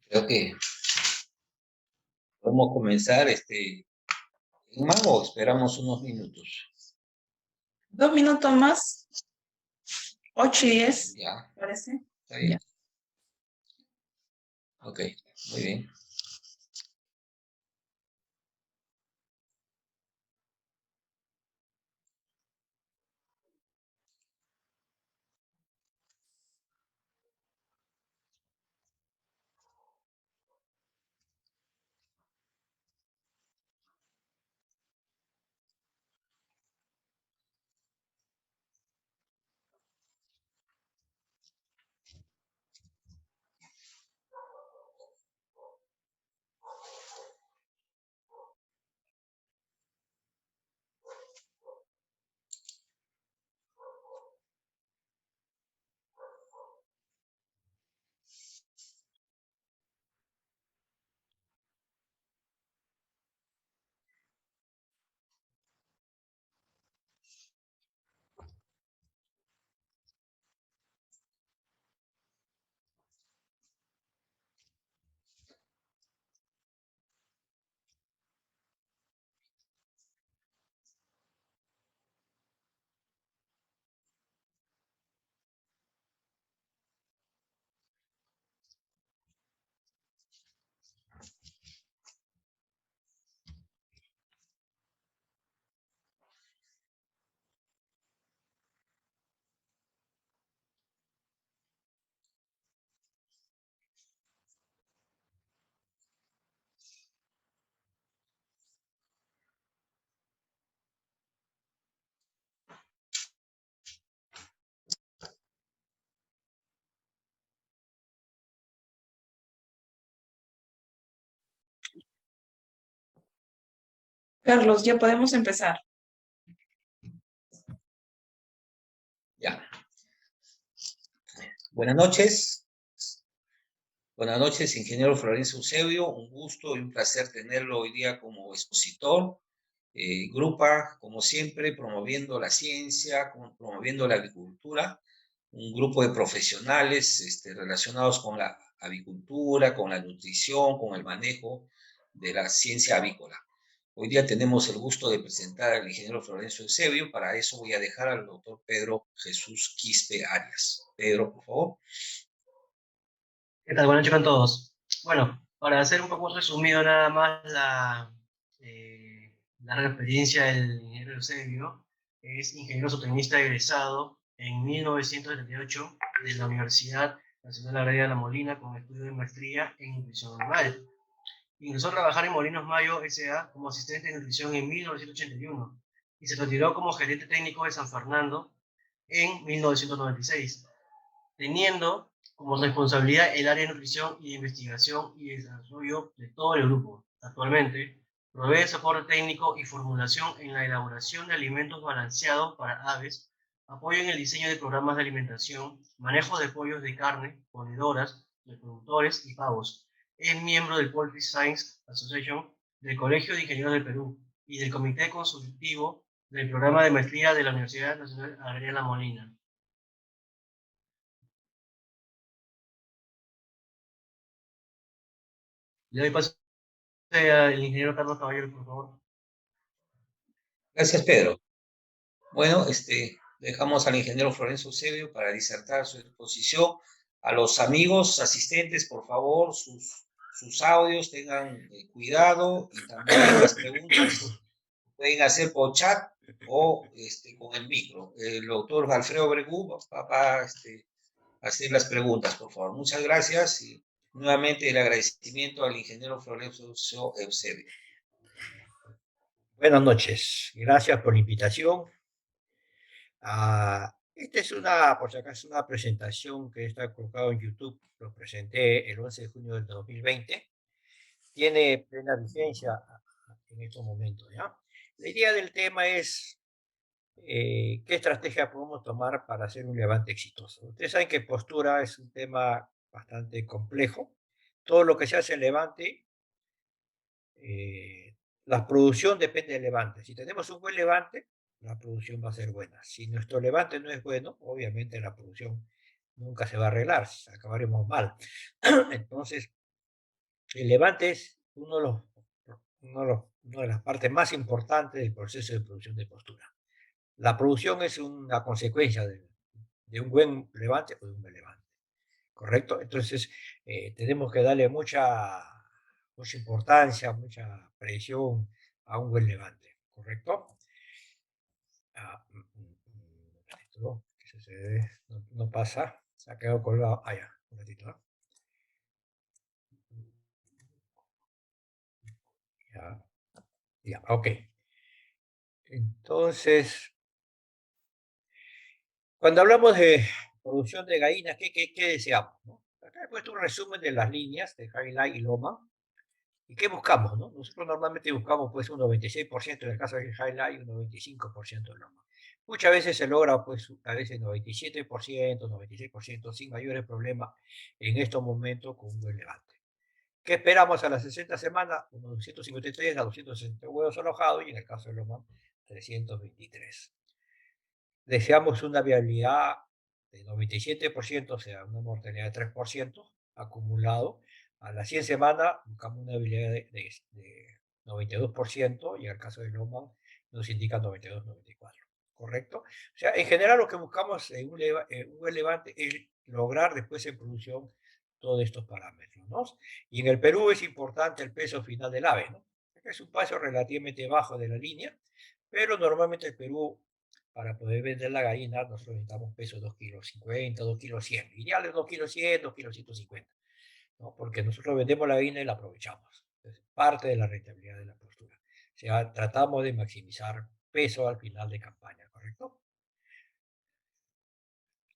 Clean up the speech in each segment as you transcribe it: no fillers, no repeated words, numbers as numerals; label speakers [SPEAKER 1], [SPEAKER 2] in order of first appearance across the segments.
[SPEAKER 1] Creo que podemos comenzar en mano, esperamos unos minutos.
[SPEAKER 2] 2 minutos más. 8:10,
[SPEAKER 1] Ya,
[SPEAKER 2] parece.
[SPEAKER 1] está bien.
[SPEAKER 2] Ya.
[SPEAKER 1] Ok, muy bien.
[SPEAKER 2] Carlos, ya podemos empezar.
[SPEAKER 1] Ya. Buenas noches. Buenas noches, ingeniero Florencio Eusebio. Un gusto y un placer tenerlo hoy día como expositor. Grupa, como siempre, promoviendo la ciencia, promoviendo la agricultura. Un grupo de profesionales relacionados con la avicultura, con la nutrición, con el manejo de la ciencia avícola. Hoy día tenemos el gusto de presentar al ingeniero Florencio Eusebio. Para eso voy a dejar al doctor Pedro Jesús Quispe Arias. Pedro, por favor.
[SPEAKER 3] ¿Qué tal? Buenas noches con todos. Bueno, para hacer un poco resumido nada más la experiencia del ingeniero Eusebio, es ingeniero zootecnista egresado en 1978 de la Universidad Nacional Agraria de La Molina con estudio de maestría en nutrición animal. Ingresó a trabajar en Molinos Mayo S.A. como asistente de nutrición en 1981 y se retiró como gerente técnico de San Fernando en 1996, teniendo como responsabilidad el área de nutrición y de investigación y desarrollo de todo el grupo. Actualmente, provee soporte técnico y formulación en la elaboración de alimentos balanceados para aves, apoyo en el diseño de programas de alimentación, manejo de pollos de carne, ponedoras, reproductores y pavos. Es miembro del Poultry Science Association, del Colegio de Ingenieros del Perú y del Comité Consultivo del Programa de Maestría de la Universidad Nacional Agraria La Molina. Le doy paso al ingeniero Carlos Caballero, por favor.
[SPEAKER 1] Gracias, Pedro. Bueno, dejamos al ingeniero Florencio Eusebio para disertar su exposición. A los amigos asistentes, por favor, sus audios, tengan cuidado, y también las preguntas pueden hacer por chat o con el micro. El doctor Alfredo Bregú va a hacer las preguntas, por favor. Muchas gracias y nuevamente el agradecimiento al ingeniero Florencio Eusebio.
[SPEAKER 4] Buenas noches, gracias por la invitación. Esta es por si acaso, una presentación que está colocada en YouTube. Lo presenté el 11 de junio del 2020. Tiene plena vigencia en estos momentos, ¿ya? La idea del tema es qué estrategia podemos tomar para hacer un levante exitoso. Ustedes saben que postura es un tema bastante complejo. Todo lo que se hace en levante, la producción depende del levante. Si tenemos un buen levante, la producción va a ser buena. Si nuestro levante no es bueno, obviamente la producción nunca se va a arreglar, acabaremos mal. Entonces, el levante es una de las partes más importantes del proceso de producción de postura. La producción es una consecuencia de un buen levante o de un buen levante, ¿correcto? Entonces, tenemos que darle mucha importancia, mucha presión a un buen levante, ¿correcto? Esto, no pasa, se ha quedado colgado. Ya, un ratito, ¿no? Ya, ok. Entonces, cuando hablamos de producción de gallinas, ¿qué deseamos? ¿No? Acá he puesto un resumen de las líneas de highlight y loma. ¿Y qué buscamos? ¿No? Nosotros normalmente buscamos pues un 96% en el caso del highlight y un 95% en loma. Muchas veces se logra pues a veces 97%, 96% sin mayores problemas en estos momentos con un buen levante. ¿Qué esperamos a las 60 semanas? Unos 253 a 260 huevos alojados y en el caso de loma 323. Deseamos una viabilidad de 97%, o sea, una mortalidad de 3% acumulado. A las 100 semanas buscamos una viabilidad de 92% y en el caso de Loma nos indica 92-94%. ¿Correcto? O sea, en general lo que buscamos en un buen levante es lograr después en producción todos estos parámetros, ¿no? Y en el Perú es importante el peso final del ave, ¿no? Es un peso relativamente bajo de la línea, pero normalmente el Perú, para poder vender la gallina, nosotros necesitamos peso de 2,50 kg, 2,100 kg. Ideal es 2,100 kg, 2,150 kg, ¿no? Porque nosotros vendemos la gallina y la aprovechamos. Es parte de la rentabilidad de la postura. O sea, tratamos de maximizar peso al final de campaña, ¿correcto?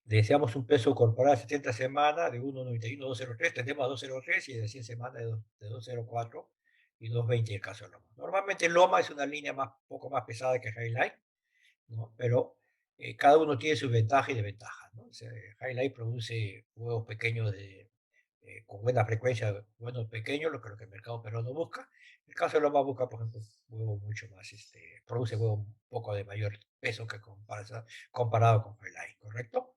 [SPEAKER 4] Deseamos un peso corporal de 70 semanas de 1,91 a 2,03, tendemos a 2,03 y de 100 semanas de 2,04 y 220 en el caso de Loma. Normalmente Loma es una línea poco más pesada que Highlight, ¿no? Pero cada uno tiene sus ventajas y desventajas, ¿no? O sea, Highlight produce huevos pequeños con buena frecuencia, huevos pequeños, lo que el mercado peruano busca. El caso de Loma busca, por ejemplo, huevos mucho más, produce huevos un poco de mayor peso que comparado con Highlight, ¿correcto?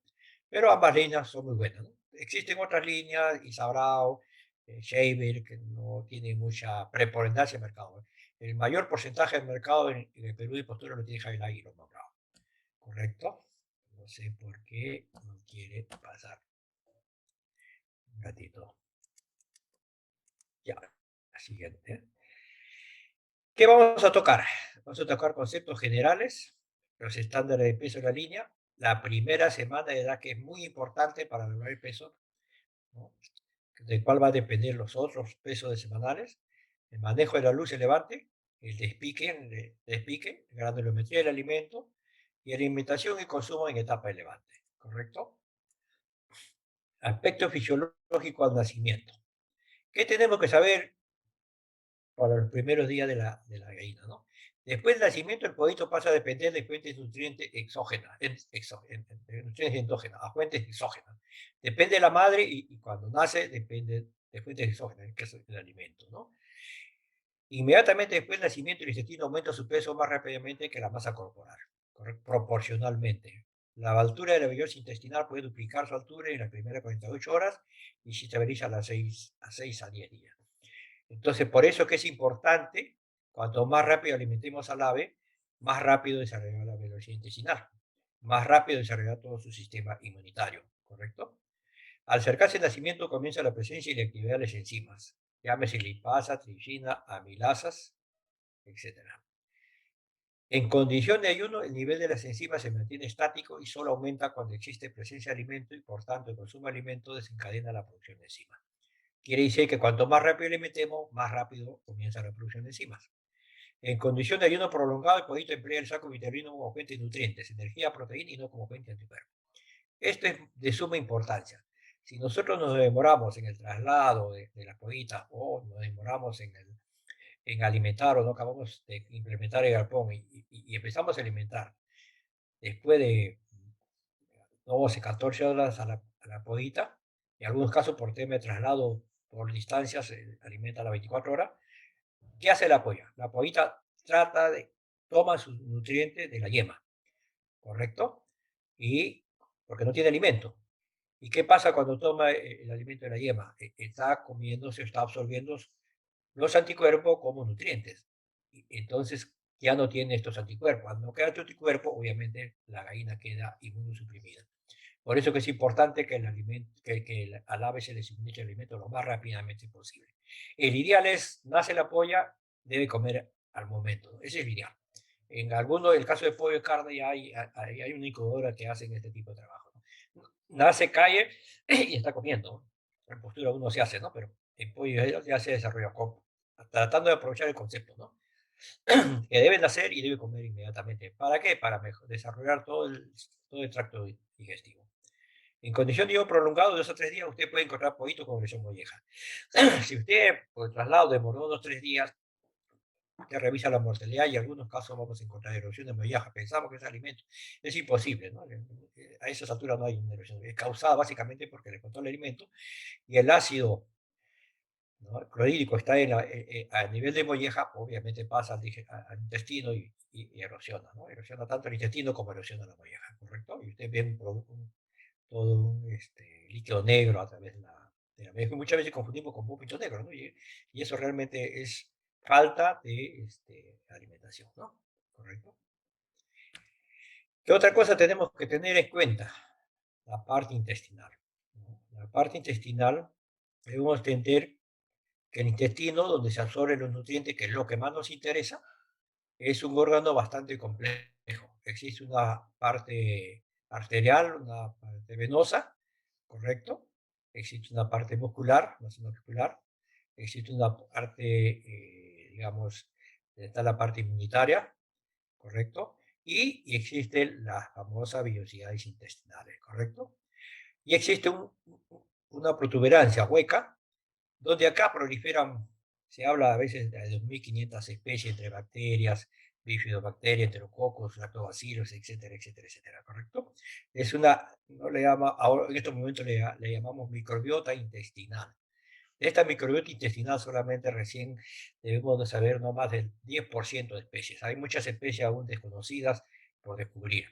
[SPEAKER 4] Pero ambas líneas son muy buenas, ¿no? Existen otras líneas, Isabrao, Shaver, que no tienen mucha preponderancia en el mercado, ¿eh? El mayor porcentaje del mercado en el Perú de postura lo tiene Highlight y Loma Bravo, ¿correcto? No sé por qué no quiere pasar. Un ratito. Ya, la siguiente. ¿Qué vamos a tocar? Vamos a tocar conceptos generales, los estándares de peso de la línea, la primera semana de edad, que es muy importante para lograr el peso, ¿no? Del cual va a depender los otros pesos de semanales, el manejo de la luz y el levante, el despique, la granulometría del alimento y alimentación y consumo en etapa de levante, ¿correcto? Aspecto fisiológico al nacimiento. ¿Qué tenemos que saber para los primeros días de la gallina, ¿no? Después del nacimiento, el pollito pasa a depender de fuentes de nutrientes exógenas, nutrientes endógenas, a fuentes exógenas. Depende de la madre y cuando nace depende de fuentes exógenas, que es el alimento, ¿no? Inmediatamente después del nacimiento, el intestino aumenta su peso más rápidamente que la masa corporal, proporcionalmente. La altura de la vellosa intestinal puede duplicar su altura en las primeras 48 horas y se estabiliza a las 6 a 10 días. Entonces, por eso que es importante, cuanto más rápido alimentemos al ave, más rápido desarrollará la velocidad intestinal, más rápido desarrollará todo su sistema inmunitario, ¿correcto? Al acercarse el nacimiento comienza la presencia y la actividad de las enzimas, llámese lipasa, tripsina, amilasas, etc. En condición de ayuno, el nivel de las enzimas se mantiene estático y solo aumenta cuando existe presencia de alimento y, por tanto, el consumo de alimento desencadena la producción de enzimas. Quiere decir que cuanto más rápido alimentemos, más rápido comienza la producción de enzimas. En condición de ayuno prolongado, el pollito emplea el saco vitamino como fuente de nutrientes, energía, proteína y no como fuente de anticuerpos. Esto es de suma importancia. Si nosotros nos demoramos en el traslado de la pollita o nos demoramos en alimentar o no acabamos de implementar el galpón y empezamos a alimentar después de 12, 14 horas a la pollita, en algunos casos por tema de traslado por distancias, se alimenta a las 24 horas. ¿Qué hace la polla? La pollita toma sus nutrientes de la yema, ¿correcto? Y porque no tiene alimento. ¿Y qué pasa cuando toma el alimento de la yema? Está comiendo, se está absorbiendo los anticuerpos como nutrientes. Y entonces ya no tiene estos anticuerpos. Al no quedar este anticuerpo, obviamente la gallina queda inmunosuprimida. Por eso que es importante que, al ave se le suministre el alimento lo más rápidamente posible. El ideal es, nace la polla, debe comer al momento, ¿no? Ese es el ideal. En el caso de pollo y carne, ya hay una incubadora que hacen este tipo de trabajo, ¿no? Nace, cae y está comiendo, ¿no? En postura uno se hace, ¿no? Pero en pollo ya se desarrolla, tratando de aprovechar el concepto, ¿no? Que deben hacer y debe comer inmediatamente. ¿Para qué? Para desarrollar todo el tracto digestivo. En condición de ayuno prolongado de 2 a 3 días, usted puede encontrar pollito con lesión molleja. Si usted, por el traslado, demoró 2 o 3 días, usted revisa la mortalidad y en algunos casos vamos a encontrar erosión de molleja. Pensamos que es alimento. Es imposible, ¿no? A esas alturas no hay una erosión. Es causada básicamente porque le faltó el alimento y el ácido, ¿no? Clorhídrico está a nivel de molleja, obviamente pasa al intestino y erosiona, ¿no? Erosiona tanto el intestino como erosiona la molleja, ¿correcto? Y usted ve todo un líquido negro a través de la molleja. Muchas veces confundimos con vómito negro, ¿no? Y eso realmente es falta de alimentación, ¿no? ¿Correcto? ¿Qué otra cosa tenemos que tener en cuenta? La parte intestinal, ¿no? La parte intestinal, debemos entender que el intestino, donde se absorben los nutrientes, que es lo que más nos interesa, es un órgano bastante complejo. Existe una parte arterial, una parte venosa, ¿correcto? Existe una parte muscular, una zona muscular. Existe una parte, digamos, está la parte inmunitaria, ¿correcto? Y existe la famosa vellosidades intestinales, ¿correcto? Y existe una protuberancia hueca donde acá proliferan Se habla a veces de 2.500 especies entre bacterias, bifidobacterias, enterococos, lactobacilos, etcétera, etcétera, etcétera, ¿correcto? Es una, no le llama, ahora en estos momentos le llamamos microbiota intestinal. De esta microbiota intestinal solamente recién debemos de saber no más del 10% de especies. Hay muchas especies aún desconocidas por descubrir.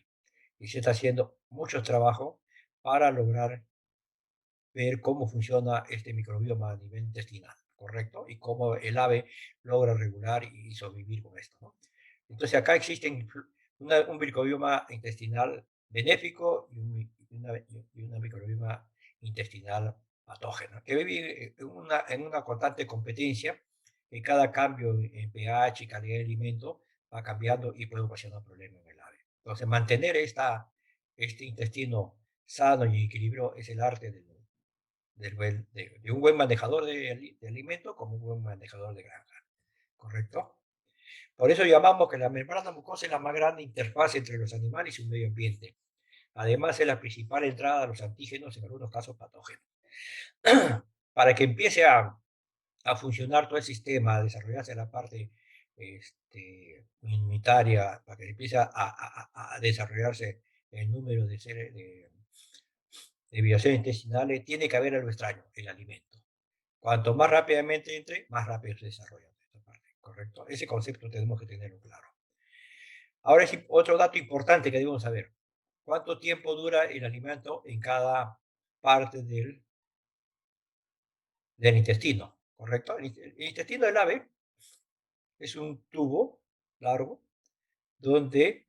[SPEAKER 4] Y se está haciendo mucho trabajo para lograr ver cómo funciona este microbioma a nivel intestinal, ¿correcto? Y cómo el ave logra regular y sobrevivir con esto, ¿no? Entonces acá existen un microbioma intestinal benéfico y una microbioma intestinal patógena, que vive en una constante competencia, que cada cambio en pH y calidad de alimento va cambiando y puede ocasionar problemas en el ave. Entonces mantener este intestino sano y en equilibrio es el arte de un buen manejador de alimento como un buen manejador de granja, ¿correcto? Por eso llamamos que la membrana mucosa es la más grande interfaz entre los animales y su medio ambiente. Además, es la principal entrada a los antígenos, en algunos casos patógenos. Para que empiece a funcionar todo el sistema, a desarrollarse la parte inmunitaria, para que empiece a desarrollarse el número de seres de viaciones intestinales, tiene que haber algo extraño, el alimento. Cuanto más rápidamente entre, más rápido se desarrolla esta parte, ¿correcto? Ese concepto tenemos que tenerlo claro. Ahora, otro dato importante que debemos saber. ¿Cuánto tiempo dura el alimento en cada parte del intestino? ¿Correcto? El intestino del ave es un tubo largo donde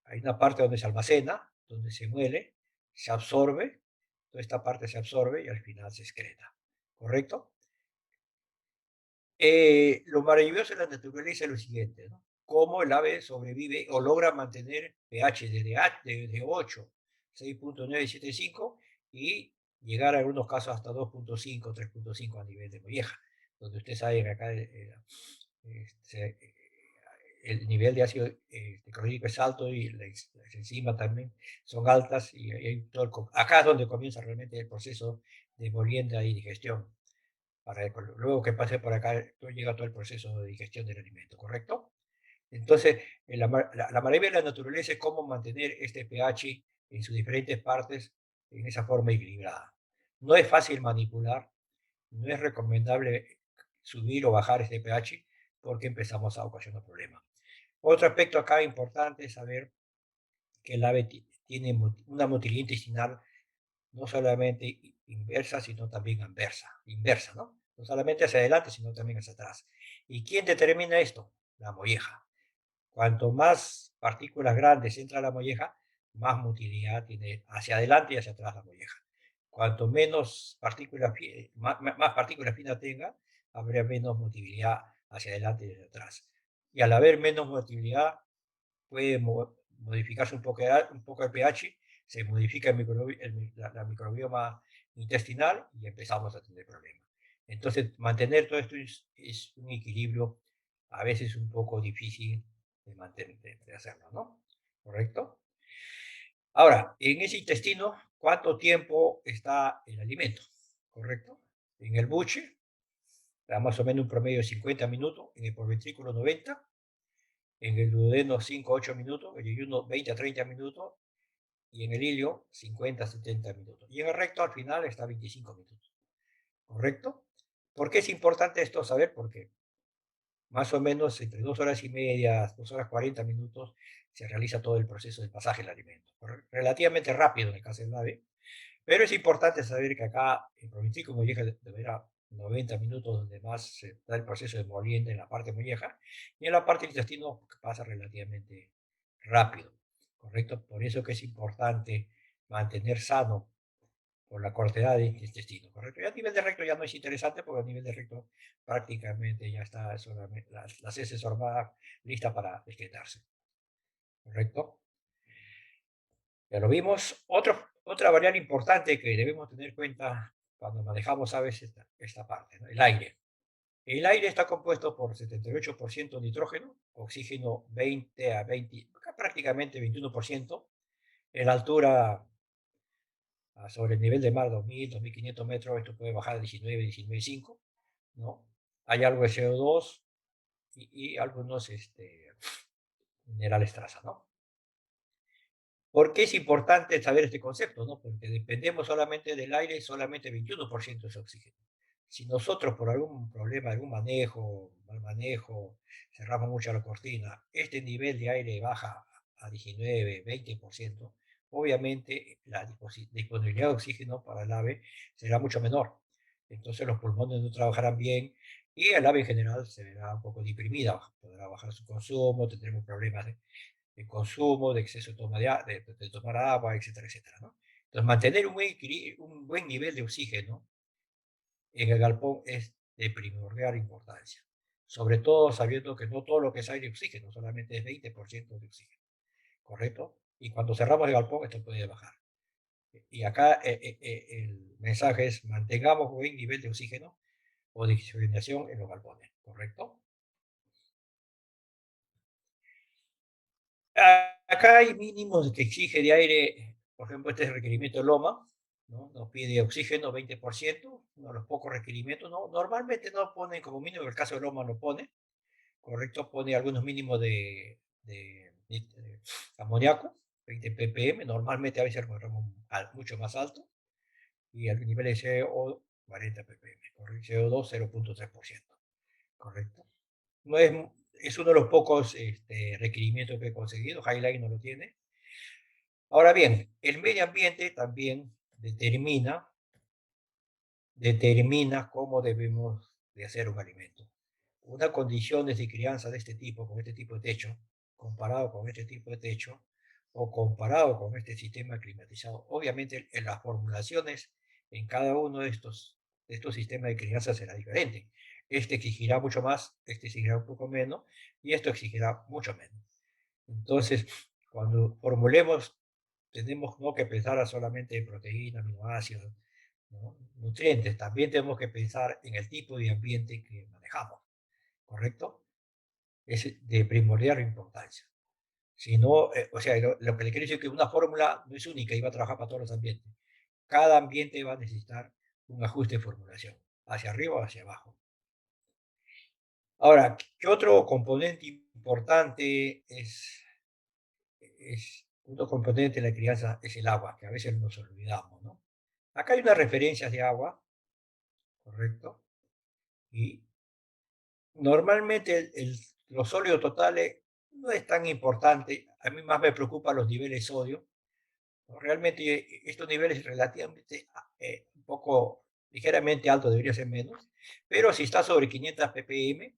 [SPEAKER 4] hay una parte donde se almacena, donde se muele, se absorbe, toda esta parte se absorbe y al final se excreta. ¿Correcto? Lo maravilloso de la naturaleza es lo siguiente, ¿no? Cómo el ave sobrevive o logra mantener pH de 8, 6.975 y llegar a algunos casos hasta 2.5, 3.5 a nivel de molleja, donde usted sabe que acá este, el nivel de ácido clorhídrico es alto y las enzimas también son altas y hay acá es donde comienza realmente el proceso de molienda y digestión para luego que pase por acá, llega todo el proceso de digestión del alimento, ¿correcto? Entonces, la maravilla de la naturaleza es cómo mantener este pH en sus diferentes partes en esa forma equilibrada. No es fácil manipular, no es recomendable subir o bajar este pH porque empezamos a ocasionar problemas. Otro aspecto acá importante es saber que el ave tiene una motilidad intestinal no solamente inversa, sino también inversa, ¿no? No solamente hacia adelante, sino también hacia atrás. ¿Y quién determina esto? La molleja. Cuanto más partículas grandes entra la molleja, más motilidad tiene hacia adelante y hacia atrás la molleja. Cuanto menos partículas, más partículas finas tenga, habrá menos motilidad hacia adelante y hacia atrás. Y al haber menos motilidad, puede modificarse un poco el pH, se modifica la microbioma intestinal y empezamos a tener problemas. Entonces, mantener todo esto es un equilibrio a veces un poco difícil de mantener, de hacerlo, ¿no? ¿Correcto? Ahora, en ese intestino, ¿cuánto tiempo está el alimento? ¿Correcto? En el buche, da más o menos un promedio de 50 minutos, en el porventrículo 90, en el duodeno 5 a 8 minutos, en el yeyuno 20 a 30 minutos y en el ilio 50 a 70 minutos. Y en el recto al final está 25 minutos. ¿Correcto? ¿Por qué es importante esto saber? Porque más o menos entre 2 horas y media, 2 horas 40 minutos se realiza todo el proceso de pasaje del alimento. Relativamente rápido en el caso del ave, pero es importante saber que acá en Provincico Molleja deberá 90 minutos donde más se da el proceso de molienda en la parte molleja y en la parte del intestino pasa relativamente rápido, ¿correcto? Por eso que es importante mantener sano por la cortedad del intestino, ¿correcto? Y a nivel de recto ya no es interesante porque a nivel de recto prácticamente ya está solamente las heces sorbadas lista para excretarse, ¿correcto? Ya lo vimos. Otra variable importante que debemos tener en cuenta cuando manejamos aves es esta parte, ¿no? El aire. El aire está compuesto por 78% nitrógeno, oxígeno 20 a 20, prácticamente 21%, en la altura sobre el nivel de mar 2.000, 2.500 metros, esto puede bajar a 19, 19,5, ¿no? hay algo de CO2 y algunos minerales traza, ¿no? ¿Por qué es importante saber este concepto? ¿No? Porque dependemos solamente del aire, solamente 21% es oxígeno. Si nosotros por algún problema, algún manejo, mal manejo, cerramos mucho la cortina, este nivel de aire baja a 19, 20%, obviamente la disponibilidad de oxígeno para el ave será mucho menor. Entonces los pulmones no trabajarán bien y el ave en general se verá un poco deprimida, podrá bajar su consumo, tendremos problemas de consumo, de exceso de, toma de tomar agua, etcétera, etcétera, ¿no? Entonces, mantener un buen nivel de oxígeno en el galpón es de primordial importancia. Sobre todo sabiendo que no todo lo que es aire es oxígeno, solamente es 20% de oxígeno, ¿correcto? Y cuando cerramos el galpón, esto puede bajar. Y acá el mensaje es mantengamos buen nivel de oxígeno o de oxigenación en los galpones, ¿correcto? Acá hay mínimos que exige de aire, por ejemplo, este es el requerimiento de Loma, ¿no? Nos pide oxígeno 20%, uno de los pocos requerimientos, ¿no? Normalmente no ponen como mínimo, en el caso de Loma no pone, correcto, pone algunos mínimos de amoníaco, 20 ppm, normalmente a veces encontramos mucho más alto, y el nivel de CO 40 ppm, correcto, CO2 0.3%, correcto. No es, es uno de los pocos requerimientos que he conseguido, Highlight no lo tiene. Ahora bien, el medio ambiente también determina cómo debemos de hacer un alimento. Unas condiciones de crianza de este tipo, con este tipo de techo, comparado con este tipo de techo, o comparado con este sistema climatizado, obviamente en las formulaciones en cada uno de estos sistemas de crianza será diferente. Este exigirá mucho más, este exigirá un poco menos, y esto exigirá mucho menos. Entonces, cuando formulemos, tenemos no que pensar solamente en proteínas, aminoácidos, ¿no? Nutrientes, también tenemos que pensar en el tipo de ambiente que manejamos, ¿correcto? Es de primordial importancia. Si no, o sea, lo que le quiero decir es que una fórmula no es única y va a trabajar para todos los ambientes. Cada ambiente va a necesitar un ajuste de formulación, hacia arriba o hacia abajo. Ahora, ¿qué otro componente importante es otro componente de la crianza? Es el agua, que a veces nos olvidamos, ¿no? Acá hay unas referencias de agua, ¿correcto? Y normalmente los sólidos totales no es tan importante. A mí más me preocupan los niveles de sodio, ¿no? Realmente estos niveles relativamente un poco ligeramente altos, debería ser menos, pero si está sobre 500 ppm,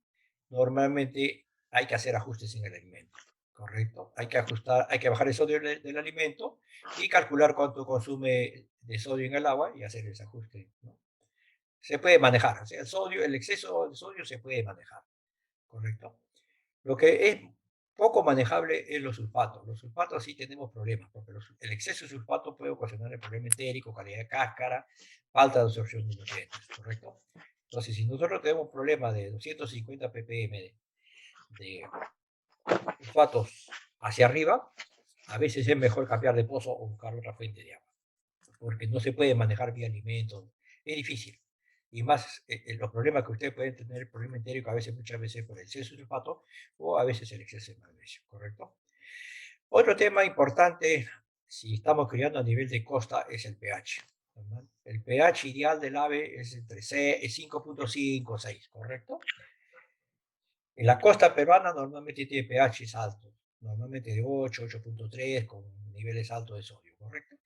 [SPEAKER 4] normalmente hay que hacer ajustes en el alimento, ¿correcto? Hay que ajustar, hay que bajar el sodio del alimento y calcular cuánto consume de sodio en el agua y hacer ese ajuste, ¿no? Se puede manejar, o sea, el sodio, el exceso de sodio se puede manejar, ¿correcto? Lo que es poco manejable es los sulfatos. Los sulfatos sí tenemos problemas, porque el exceso de sulfato puede ocasionar el problema entérico, calidad de cáscara, falta de absorción de nutrientes, ¿correcto? Entonces, si nosotros tenemos un problema de 250 ppm de sulfatos hacia arriba, a veces es mejor cambiar de pozo o buscar otra fuente de agua, porque no se puede manejar vía alimentos, es difícil. Y más los problemas que ustedes pueden tener, el problema entérico, a veces, muchas veces por el exceso de sulfato o a veces el exceso de magnesio, ¿correcto? Otro tema importante, si estamos criando a nivel de costa, es el pH. ¿Verdad? El pH ideal del ave es entre 5.5 o 6, ¿correcto? En la costa peruana normalmente tiene pH altos, normalmente de 8, 8.3, con niveles altos de sodio, ¿correcto?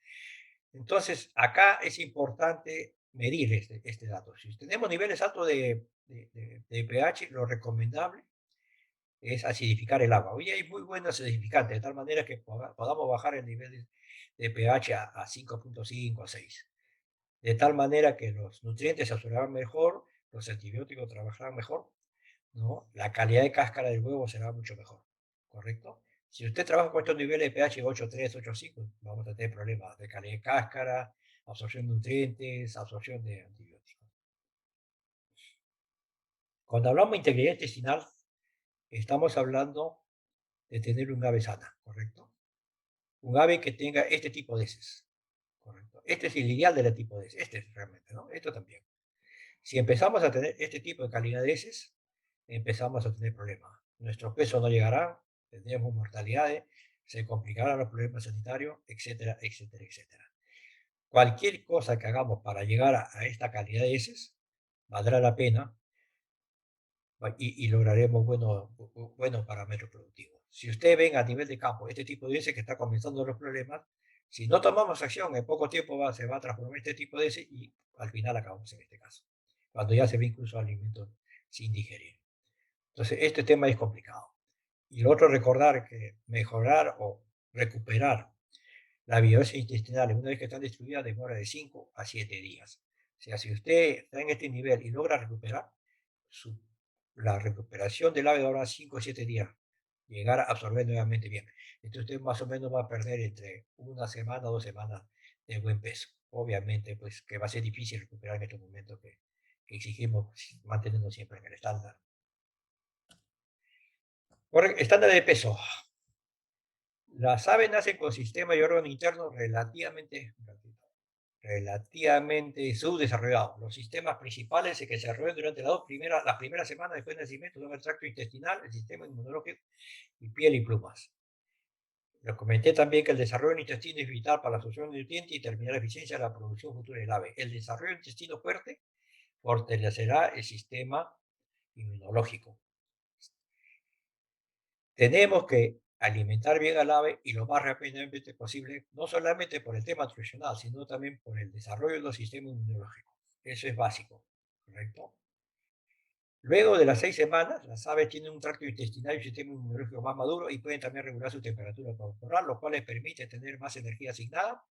[SPEAKER 4] Entonces, acá es importante medir este dato. Si tenemos niveles altos de pH, lo recomendable es acidificar el agua. Hoy hay muy buenos acidificantes, de tal manera que podamos bajar el nivel de pH a 5.5 a 6. De tal manera que los nutrientes se absorberán mejor, los antibióticos trabajarán mejor, ¿no? La calidad de cáscara del huevo será mucho mejor, ¿correcto? Si usted trabaja con estos niveles de pH 8.3, 8.5, vamos a tener problemas de calidad de cáscara, absorción de nutrientes, absorción de antibióticos. Cuando hablamos de integridad intestinal, estamos hablando de tener un ave sana, ¿correcto? Un ave que tenga este tipo de heces, ¿correcto? Este es el ideal del tipo de heces, este es realmente, ¿no? Esto también. Si empezamos a tener este tipo de calidad de heces, empezamos a tener problemas. Nuestro peso no llegará, tendremos mortalidades, se complicarán los problemas sanitarios, etcétera, etcétera, etcétera. Cualquier cosa que hagamos para llegar a esta calidad de heces valdrá la pena y lograremos buenos parámetros productivos. Si usted ven a nivel de campo este tipo de heces que está comenzando los problemas, si no tomamos acción, en poco tiempo se va a transformar este tipo de heces y al final acabamos en este caso, cuando ya se ve incluso alimentos sin digerir. Entonces, este tema es complicado. Y lo otro, recordar que mejorar o recuperar la biodiversidad intestinal, una vez que están destruidas, demora de 5 a 7 días. O sea, si usted está en este nivel y logra recuperar, la recuperación del ave demora 5 o 7 días, llegar a absorber nuevamente bien. Entonces usted más o menos va a perder entre una semana o 2 semanas de buen peso. Obviamente, pues que va a ser difícil recuperar en estos momentos que exigimos mantenernos siempre en el estándar. Estándar de peso. Las aves nacen con sistema y órgano interno relativamente subdesarrollados. Los sistemas principales que se desarrollan durante las primeras semanas después del nacimiento son el tracto intestinal, el sistema inmunológico y piel y plumas. Les comenté también que el desarrollo del intestino es vital para la absorción de nutrientes y terminar la eficiencia de la producción futura del ave. El desarrollo del intestino fuerte fortalecerá el sistema inmunológico. Tenemos que alimentar bien al ave y lo más rápidamente posible, no solamente por el tema nutricional, sino también por el desarrollo de los sistemas inmunológicos. Eso es básico, ¿correcto? Luego de las 6 semanas, las aves tienen un tracto intestinal y un sistema inmunológico más maduro y pueden también regular su temperatura corporal, lo cual les permite tener más energía asignada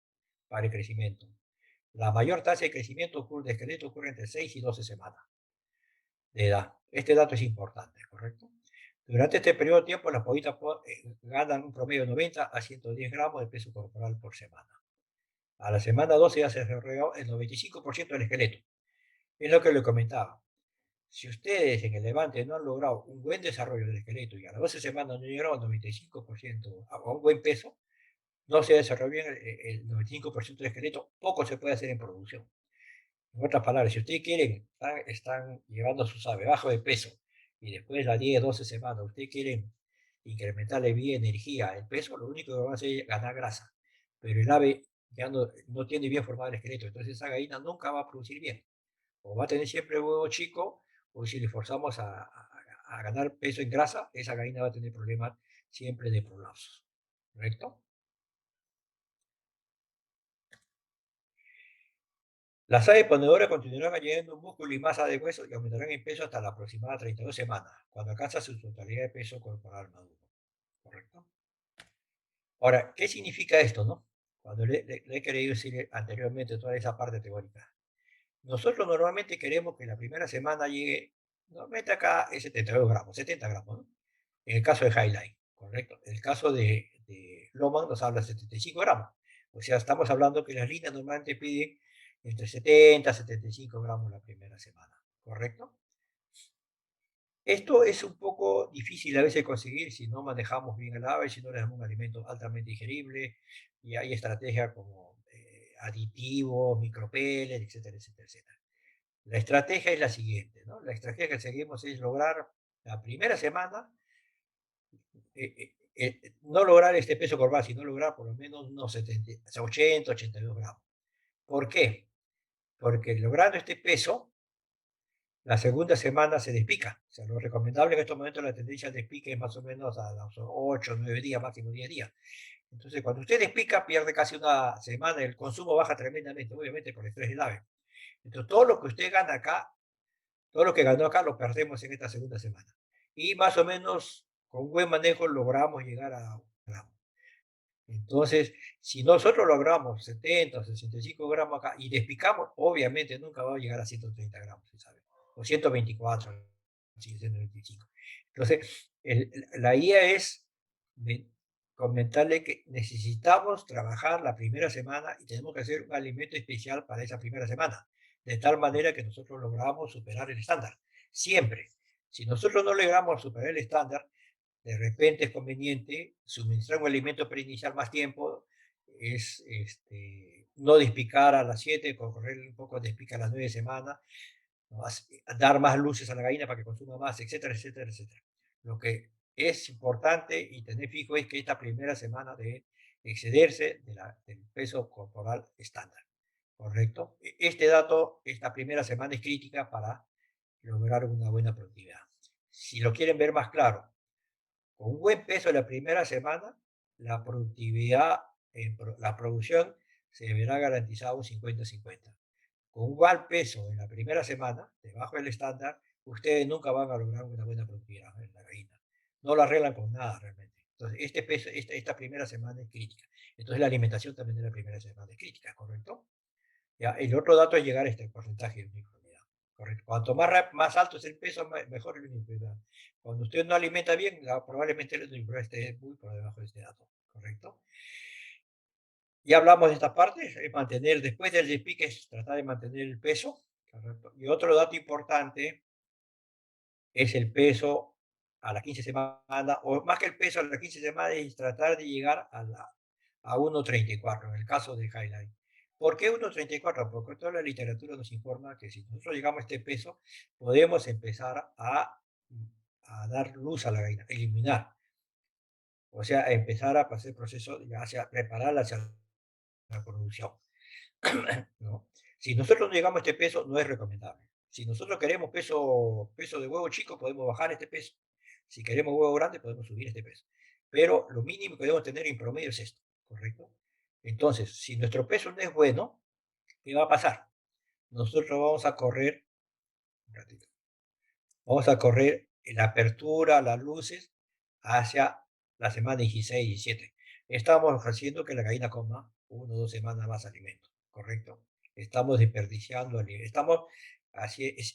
[SPEAKER 4] para el crecimiento. La mayor tasa de crecimiento de esqueleto ocurre entre 6 y 12 semanas de edad. Este dato es importante, ¿correcto? Durante este periodo de tiempo, las pollitas ganan un promedio de 90 a 110 gramos de peso corporal por semana. A la semana 12 ya se desarrolló el 95% del esqueleto. Es lo que le comentaba. Si ustedes en el levante no han logrado un buen desarrollo del esqueleto y a las 12 semanas no llegaron al 95% a un buen peso, no se desarrolló bien el 95% del esqueleto, poco se puede hacer en producción. En otras palabras, si ustedes quieren, están llevando a sus aves bajo de peso y después de las 10, 12 semanas, ustedes quieren incrementarle bien energía, el peso, lo único que va a hacer es ganar grasa. Pero el ave ya no tiene bien formado el esqueleto, entonces esa gallina nunca va a producir bien. O va a tener siempre huevo chico, o si le forzamos a ganar peso en grasa, esa gallina va a tener problemas siempre de prolapsos. ¿Correcto? Las aves ponedoras continuarán añadiendo músculo y masa de hueso y aumentarán en peso hasta la aproximada 32 semanas, cuando alcanza su totalidad de peso corporal maduro. ¿Correcto? Ahora, ¿qué significa esto, no? Cuando le he querido decir anteriormente toda esa parte teórica. Nosotros normalmente queremos que la primera semana llegue, normalmente acá es 72 gramos, 70 gramos, ¿no? En el caso de Highline, ¿correcto? En el caso de Loman nos habla de 75 gramos. O sea, estamos hablando que las líneas normalmente piden entre 70 y 75 gramos la primera semana, ¿correcto? Esto es un poco difícil a veces conseguir si no manejamos bien el ave, si no le damos un alimento altamente digerible, y hay estrategias como aditivos, micropellets, etcétera, etcétera, etcétera. La estrategia es la siguiente, ¿no? La estrategia que seguimos es lograr la primera semana, no lograr este peso corporal, sino lograr por lo menos unos 70, 80, 82 gramos. ¿Por qué? Porque logrando este peso, la segunda semana se despica. O sea, lo recomendable en estos momentos la tendencia al despique es más o menos a los 8, 9 días, máximo 10 días. Entonces, cuando usted despica, pierde casi una semana, el consumo baja tremendamente, obviamente por el estrés del ave. Entonces, todo lo que usted gana acá, todo lo que ganó acá, lo perdemos en esta segunda semana. Y más o menos, con buen manejo, logramos llegar a un gramo. Entonces, si nosotros logramos 70 o 65 gramos acá y despicamos, obviamente nunca va a llegar a 130 gramos, ¿sabe? O 124, 125. Entonces, la idea es comentarle que necesitamos trabajar la primera semana y tenemos que hacer un alimento especial para esa primera semana, de tal manera que nosotros logramos superar el estándar. Siempre. Si nosotros no logramos superar el estándar, de repente es conveniente suministrar un alimento para iniciar más tiempo, es no despicar a las 7, correr un poco despicar a las 9 semanas, ¿no? Dar más luces a la gallina para que consuma más, etcétera, etcétera, etcétera. Lo que es importante y tener fijo es que esta primera semana de excederse del peso corporal estándar, ¿correcto? Este dato, esta primera semana es crítica para lograr una buena productividad. Si lo quieren ver más claro, con un buen peso en la primera semana, la productividad, la producción se verá garantizada un 50-50. Con un mal peso en la primera semana, debajo del estándar, ustedes nunca van a lograr una buena productividad en la gallina. No lo arreglan con nada realmente. Entonces, este peso, esta primera semana es crítica. Entonces, la alimentación también de la primera semana es crítica, ¿correcto? Ya, el otro dato es llegar a este porcentaje de uniformidad, ¿correcto? Cuanto más alto es el peso, mejor es la uniformidad. Cuando usted no alimenta bien, probablemente la uniformidad esté muy por debajo de este dato, ¿correcto? Ya hablamos de esta parte, es mantener, después del despique, es tratar de mantener el peso, ¿correcto? Y otro dato importante es el peso a las 15 semanas, o más que el peso a las 15 semanas, es tratar de llegar a 1,34 en el caso de Highline. ¿Por qué 1,34? Porque toda la literatura nos informa que si nosotros llegamos a este peso, podemos empezar a dar luz a la gallina, eliminar, o sea, empezar a pasar el proceso, ya hacia prepararla hacia la producción. ¿No? Si nosotros no llegamos a este peso, no es recomendable. Si nosotros queremos peso de huevo chico, podemos bajar este peso. Si queremos huevo grande, podemos subir este peso. Pero lo mínimo que debemos tener en promedio es esto, ¿correcto? Entonces, si nuestro peso no es bueno, ¿qué va a pasar? Nosotros vamos a correr, un ratito, vamos a correr en la apertura, las luces, hacia la semana 16, 17. Estamos haciendo que la gallina coma 1 o 2 semanas más alimento, ¿correcto? Estamos desperdiciando alimento, estamos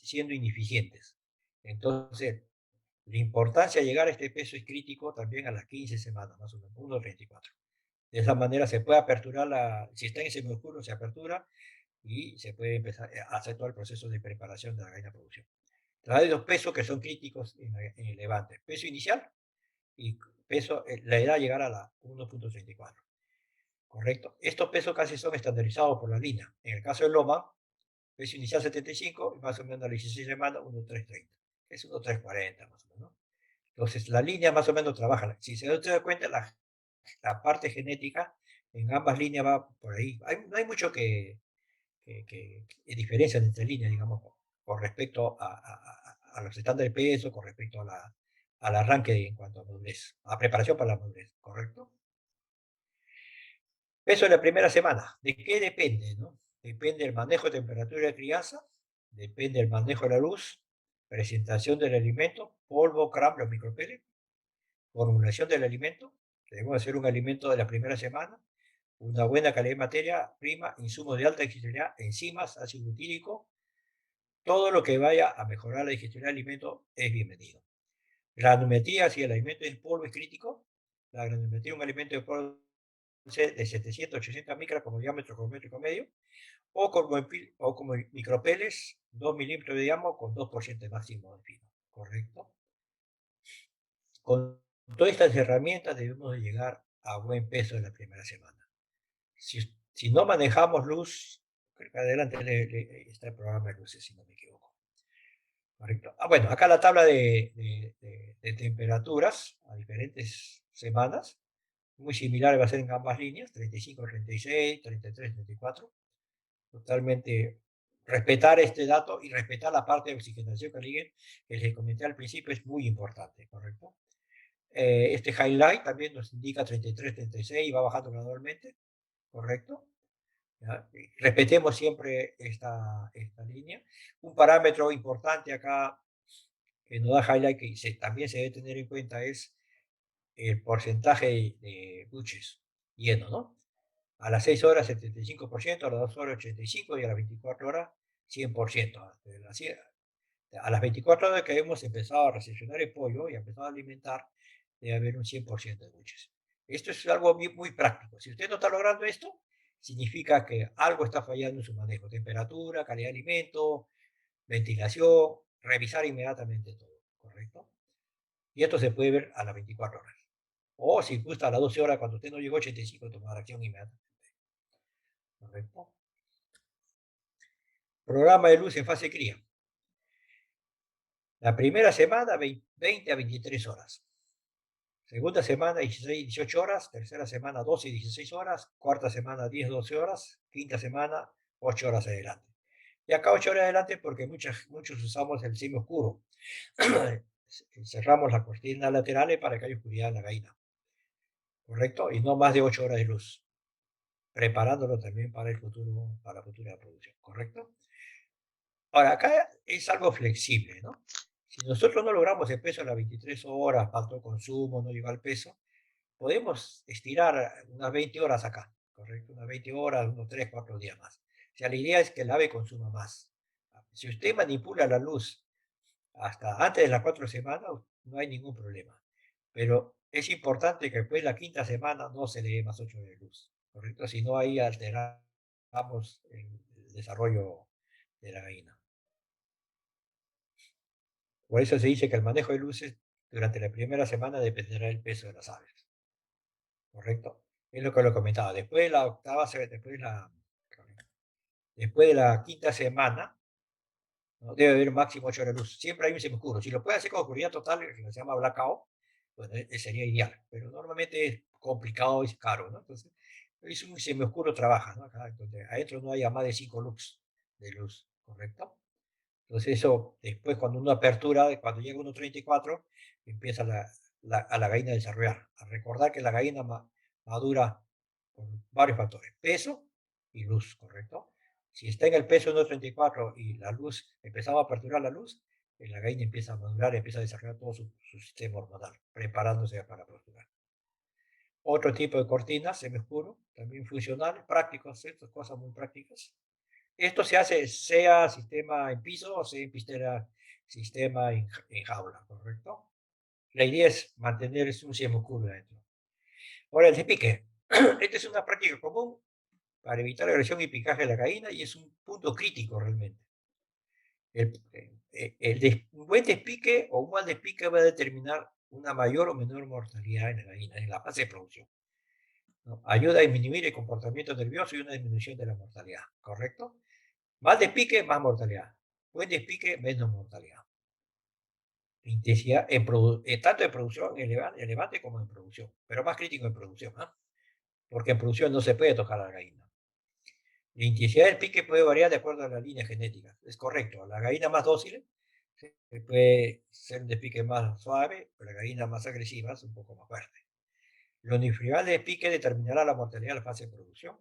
[SPEAKER 4] siendo ineficientes. Entonces, la importancia de llegar a este peso es crítico también a las 15 semanas, más o menos, 1,34. De esa manera se puede aperturar, si está en semioscuro, se apertura y se puede empezar a hacer todo el proceso de preparación de la gallina producción. Hay dos pesos que son críticos en el levante. Peso inicial y peso, la edad llegar a la 1,34. ¿Correcto? Estos pesos casi son estandarizados por la línea. En el caso del Loma, peso inicial 75 y más o menos a las 16 semanas 1,330. Es 1,340 más o menos. Entonces, la línea más o menos trabaja. Si se da cuenta, la parte genética en ambas líneas va por ahí. No hay mucho que diferencia entre líneas, digamos, con respecto a los estándares de peso, con respecto al arranque en cuanto a madurez, a preparación para la madurez, ¿correcto? Peso de la primera semana. ¿De qué depende? ¿No? Depende del manejo de temperatura de crianza, depende del manejo de la luz, presentación del alimento, polvo, CRAM, los micropeles, formulación del alimento. Debemos hacer un alimento de la primera semana, una buena calidad de materia prima, insumos de alta digestibilidad, enzimas, ácido butírico. Todo lo que vaya a mejorar la digestión del alimento es bienvenido. Granulometría, si el alimento es polvo, es crítico. La granulometría, un alimento de polvo de 700, 800 micras como diámetro con metro y medio, o como micropeles, 2 milímetros de diámetro con 2% de máximo de fino, ¿correcto? Con todas estas herramientas debemos llegar a buen peso en la primera semana. Si no manejamos luz, adelante está el programa de luces, si no me equivoco. Correcto. Bueno, acá la tabla de temperaturas a diferentes semanas, muy similar va a ser en ambas líneas, 35, 36, 33, 34. Totalmente respetar este dato y respetar la parte de oxigenación que les comenté al principio es muy importante, ¿correcto? Este highlight también nos indica 33, 36 y va bajando gradualmente, ¿correcto? ¿Ya? Respetemos siempre esta línea. Un parámetro importante acá que nos da highlight que también se debe tener en cuenta es el porcentaje de buches lleno, ¿no? A las 6 horas 75%, a las 2 horas 85% y a las 24 horas 100%. A las 24 horas que hemos empezado a recepcionar el pollo y empezado a alimentar, debe haber un 100% de buches. Esto es algo muy, muy práctico. Si usted no está logrando esto, significa que algo está fallando en su manejo. Temperatura, calidad de alimento, ventilación, revisar inmediatamente todo, ¿correcto? Y esto se puede ver a las 24 horas. O si gusta a las 12 horas, cuando usted no llegó a 85, tomar acción inmediatamente. ¿Correcto? Programa de luz en fase cría. La primera semana, 20 a 23 horas. Segunda semana, 16, 18 horas. Tercera semana, 12 y 16 horas. Cuarta semana, 10, 12 horas. Quinta semana, 8 horas adelante. Y acá 8 horas adelante porque muchos usamos el semioscuro. Cerramos las cortinas laterales para que haya oscuridad en la gallina. ¿Correcto? Y no más de 8 horas de luz. Preparándolo también para el futuro, para la futura producción. ¿Correcto? Ahora, acá es algo flexible, ¿no? Si nosotros no logramos el peso a las 23 horas, alto consumo, no llega al peso, podemos estirar unas 20 horas acá, ¿correcto? Unas 20 horas, unos 3, 4 días más. O sea, la idea es que el ave consuma más. Si usted manipula la luz hasta antes de las 4 semanas, no hay ningún problema. Pero es importante que después de la quinta semana no se le dé más 8 de luz, ¿correcto? Si no, ahí alteramos el desarrollo de la gallina. Por eso se dice que el manejo de luces durante la primera semana dependerá del peso de las aves, ¿correcto? Es lo que lo comentaba. Después de la octava, después de la quinta semana, ¿no? Debe haber máximo 8 horas de luz. Siempre hay un semioscuro. Si lo puede hacer con oscuridad total, que se llama blackout, pues sería ideal. Pero normalmente es complicado y es caro, ¿no? Entonces, es un semioscuro trabaja, ¿no? Acá, donde adentro no haya más de 5 lux de luz, ¿correcto? Entonces eso, después cuando uno apertura, cuando llega 1.34, empieza a la gallina a desarrollar. A recordar que la gallina madura por varios factores, peso y luz, ¿correcto? Si está en el peso 1.34 y la luz, empezamos a aperturar la luz, la gallina empieza a madurar, empieza a desarrollar todo su sistema hormonal, preparándose para aperturar. Otro tipo de cortinas, semioscuro, también funcionales, prácticos, estas cosas muy prácticas. Esto se hace sea sistema en piso o sea en pistera, sistema en jaula, ¿correcto? La idea es mantener un semioscuro adentro. Ahora, el despique. Esta es una práctica común para evitar la agresión y picaje de la gallina y es un punto crítico realmente. Un buen despique o un mal despique va a determinar una mayor o menor mortalidad en la gallina, en la fase de producción, ¿no? Ayuda a disminuir el comportamiento nervioso y una disminución de la mortalidad, ¿correcto? Más despique, más mortalidad. Buen despique, menos mortalidad. Intensidad, tanto en producción elevante como en producción, pero más crítico en producción, ¿eh? Porque en producción no se puede tocar a la gallina. La intensidad del pique puede variar de acuerdo a la línea genética, es correcto. La gallina más dócil puede ser un despique más suave, pero la gallina más agresiva es un poco más fuerte. Lo uniformidad del pique determinará la mortalidad de la fase de producción.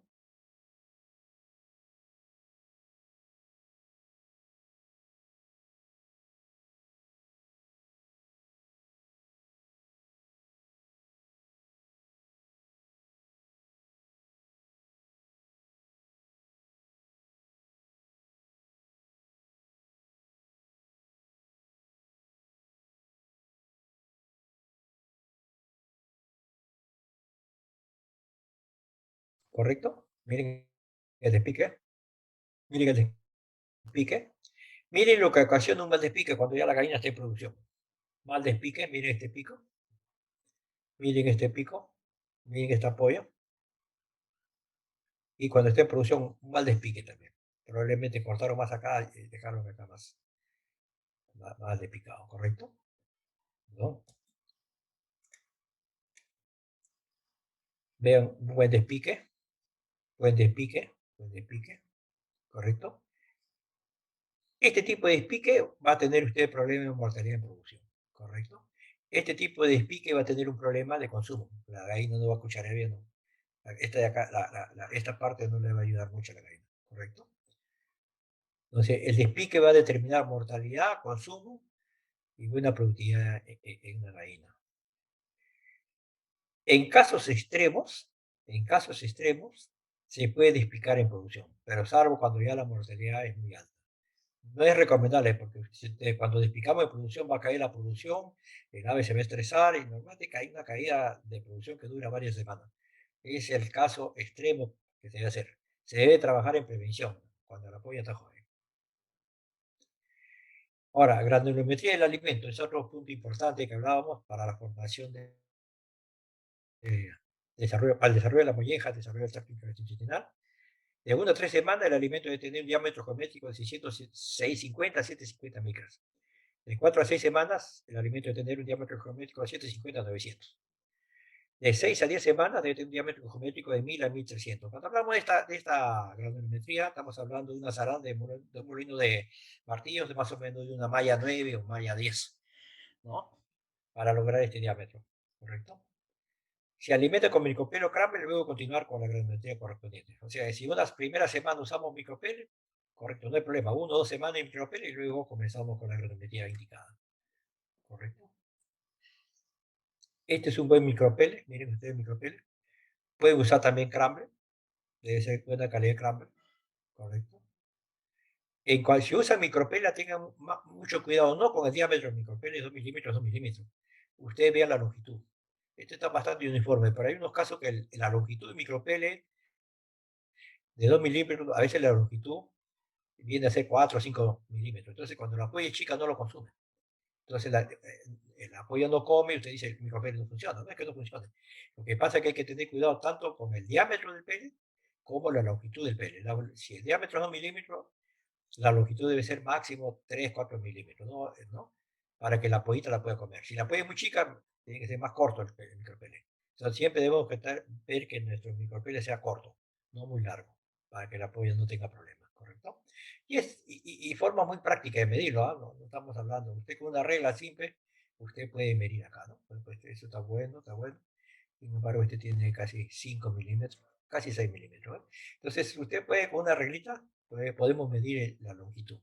[SPEAKER 4] ¿Correcto? Miren el despique. Miren el despique. Miren lo que ocasiona un mal despique cuando ya la gallina está en producción. Mal despique, miren este pico. Miren este pico. Miren este apoyo. Y cuando esté en producción, un mal despique también. Probablemente cortaron más acá y dejaron acá más despicado, ¿correcto? ¿No? Vean, buen despique, buen despique, buen despique, ¿correcto? Este tipo de despique va a tener usted problemas de mortalidad en producción, ¿correcto? Este tipo de despique va a tener un problema de consumo. La gallina no va a escuchar bien, ¿no? Esta de acá, esta parte no le va a ayudar mucho a la gallina, ¿correcto? Entonces, el despique va a determinar mortalidad, consumo y buena productividad en una gallina. En casos extremos, se puede despicar en producción, pero salvo cuando ya la mortalidad es muy alta. No es recomendable porque cuando despicamos en producción va a caer la producción, el ave se va a estresar y normalmente hay una caída de producción que dura varias semanas. Es el caso extremo que se debe hacer. Se debe trabajar en prevención cuando la polla está joven. Ahora, granulometría del alimento es otro punto importante que hablábamos para la formación para el desarrollo de la molleja, el desarrollo del tracto intestinal. De 1 a 3 semanas el alimento debe tener un diámetro geométrico de 650 a 750 micras. De 4 a 6 semanas, el alimento debe tener un diámetro geométrico de 750 a 900. De 6 a 10 semanas debe tener un diámetro geométrico de 1000 a 1300. Cuando hablamos de esta granulometría, estamos hablando de una zaranda de un molino de martillos de más o menos de una malla 9 o malla 10, ¿no? Para lograr este diámetro, ¿correcto? Si alimenta con micropelo Cramer, luego continuar con la granulometría correspondiente. O sea, si unas primeras semanas usamos micropelo, correcto, no hay problema. 1 o 2 semanas de micropelo y luego comenzamos con la granulometría indicada, ¿correcto? Este es un buen micropele, miren ustedes micropele. Pueden usar también Cramer, debe ser buena calidad de Cramer, ¿correcto? Si usan micropela, tengan mucho cuidado, no con el diámetro del micropele, 2 milímetros, 2 milímetros. Ustedes vean la longitud. Este está bastante uniforme, pero hay unos casos que la longitud de micropele de 2 milímetros, a veces la longitud viene a ser 4 o 5 milímetros. Entonces, cuando la polla es chica, no lo consume. Entonces, la polla no come y usted dice, el micropene no funciona. No es que no funcione. Lo que pasa es que hay que tener cuidado tanto con el diámetro del pene como la longitud del pene. Si el diámetro es 2 milímetros, la longitud debe ser máximo 3, 4 milímetros, ¿no? Para que la pollita la pueda comer. Si la polla es muy chica, tiene que ser más corto el micropene. Entonces, siempre debemos ver que nuestro micropene sea corto, no muy largo, para que la polla no tenga problemas, ¿correcto? Y forma muy práctica de medirlo, ¿ah? No estamos hablando. Usted con una regla simple, usted puede medir acá, ¿no? Pues eso está bueno, está bueno. Sin embargo, este tiene casi 5 milímetros, casi 6 milímetros, ¿eh? Entonces, usted puede con una reglita, podemos medir la longitud,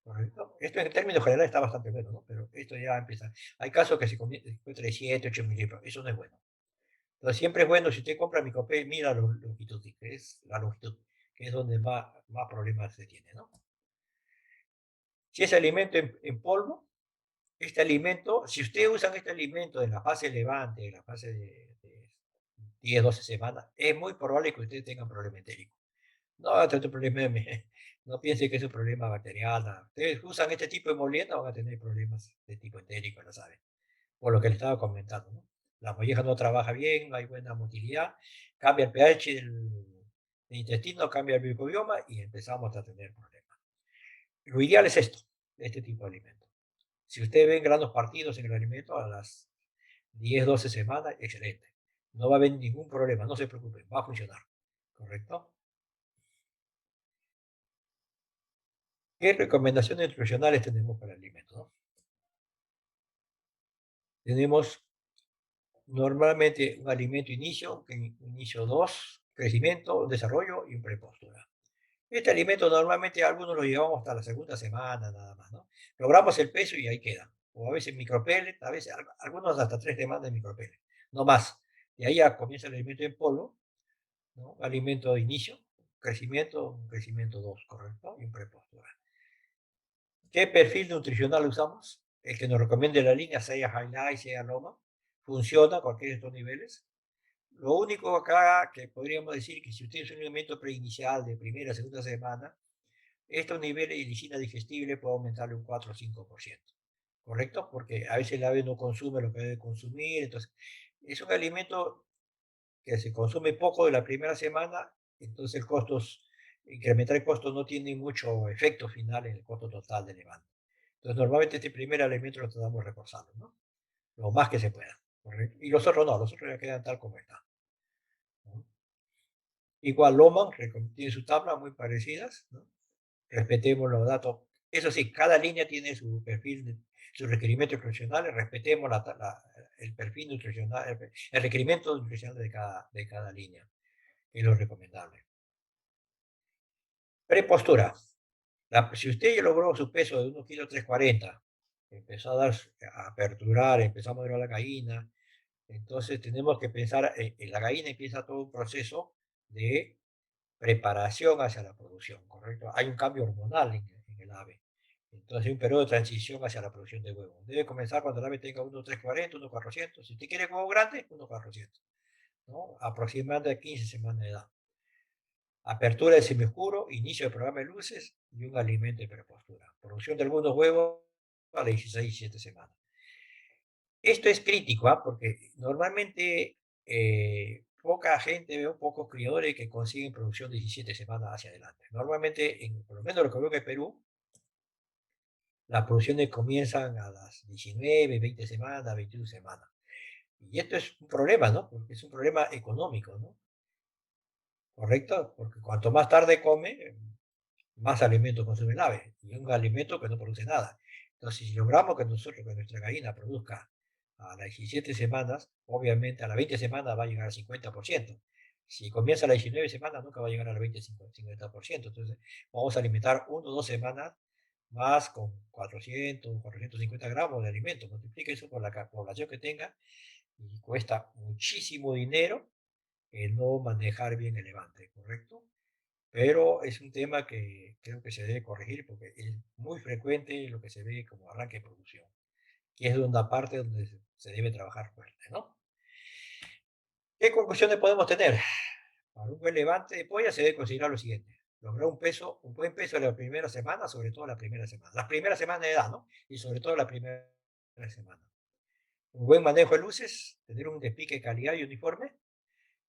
[SPEAKER 4] ¿correcto? Esto en términos generales está bastante bueno, ¿no? Pero esto ya empieza. Hay casos que se encuentra de 7, 8 milímetros, eso no es bueno. Entonces, siempre es bueno, si usted compra micropé, mira la longitud, que es la longitud, que es donde más problemas se tiene, ¿no? Si es alimento en polvo, este alimento, si ustedes usan este alimento en la fase levante, en la fase de 10, 12 semanas, es muy probable que ustedes tengan problema entérico. No, tanto problema, no piense que es un problema bacterial. Nada. Ustedes usan este tipo de molienda, van a tener problemas de tipo entérico, lo saben. Por lo que les estaba comentando, ¿no? La molleja no trabaja bien, no hay buena motilidad, cambia el pH del intestino, cambia el microbioma y empezamos a tener problemas. Lo ideal es esto, este tipo de alimento. Si ustedes ven granos partidos en el alimento a las 10, 12 semanas, excelente. No va a haber ningún problema, no se preocupen, va a funcionar. ¿Correcto? ¿Qué recomendaciones nutricionales tenemos para el alimento? ¿No? Tenemos normalmente un alimento inicio, inicio 2, crecimiento, desarrollo y un prepostura. Este alimento normalmente algunos lo llevamos hasta la segunda semana nada más, ¿no? Logramos el peso y ahí queda. O a veces micropellet, a veces algunos hasta 3 semanas de micropellet, no más. Y ahí ya comienza el alimento en polvo, ¿no? Alimento de inicio, crecimiento 2, ¿correcto? Y un prepostura. ¿Qué perfil nutricional usamos? El que nos recomiende la línea, sea Highlight, sea Loma. Funciona a cualquiera de estos niveles. Lo único acá que podríamos decir que si usted es un alimento preinicial de primera, segunda semana, estos niveles de lisina digestible puede aumentarle un 4 o 5%. ¿Correcto? Porque a veces el ave no consume lo que debe consumir. Entonces, es un alimento que se consume poco de la primera semana, entonces incrementar el costo no tiene mucho efecto final en el costo total de levante. Entonces, normalmente este primer alimento lo tratamos de reforzarlo, ¿no? Lo más que se pueda, ¿correcto? Y los otros no, los otros ya quedan tal como están, ¿no? Igual Loman tiene su tabla muy parecidas, ¿no? Respetemos los datos. Eso sí, cada línea tiene su perfil, sus requerimientos nutricionales, respetemos el perfil nutricional, el requerimiento nutricional de cada línea, que es lo recomendable. Prepostura. Si usted ya logró su peso de 1,340 kg, empezó a aperturar, empezamos a ver a la gallina, entonces tenemos que pensar, en la gallina empieza todo un proceso de preparación hacia la producción, ¿correcto? Hay un cambio hormonal en el ave. Entonces hay un periodo de transición hacia la producción de huevos. Debe comenzar cuando el ave tenga 1,340, 1,400. Si usted quiere huevo grande, 1,400, ¿no? Aproximadamente 15 semanas de edad. Apertura de semioscuro, inicio del programa de luces y un alimento de prepostura. Producción de algunos huevos a las 16, 17 semanas. Esto es crítico, ¿ah? Porque normalmente poca gente, veo pocos criadores que consiguen producción de 17 semanas hacia adelante. Normalmente, por lo menos lo que veo en el Perú, Las producciones comienzan a las 19, 20 semanas, 21 semanas. Y esto es un problema, ¿no? Porque es un problema económico, ¿no? ¿Correcto? Porque cuanto más tarde come, más alimento consume el ave. Y un alimento que no produce nada. Entonces, si logramos que nosotros, que nuestra gallina produzca a las 17 semanas, obviamente a las 20 semanas va a llegar al 50%. Si comienza a las 19 semanas, nunca va a llegar a las 20, 50%. Entonces, vamos a alimentar 1 o 2 semanas más con 400, 450 gramos de alimento. Multiplica eso por la población que tenga y cuesta muchísimo dinero el no manejar bien el levante, ¿correcto? Pero es un tema que creo que se debe corregir porque es muy frecuente lo que se ve como arranque de producción, que es una parte donde se debe trabajar fuerte, ¿no? ¿Qué conclusiones podemos tener? Para un buen levante de polla se debe considerar lo siguiente. Lograr un buen peso en la primera semana, sobre todo la primera semana. La primera semana de edad, ¿no? Y sobre todo la primera semana. Un buen manejo de luces, tener un despique de calidad y uniforme,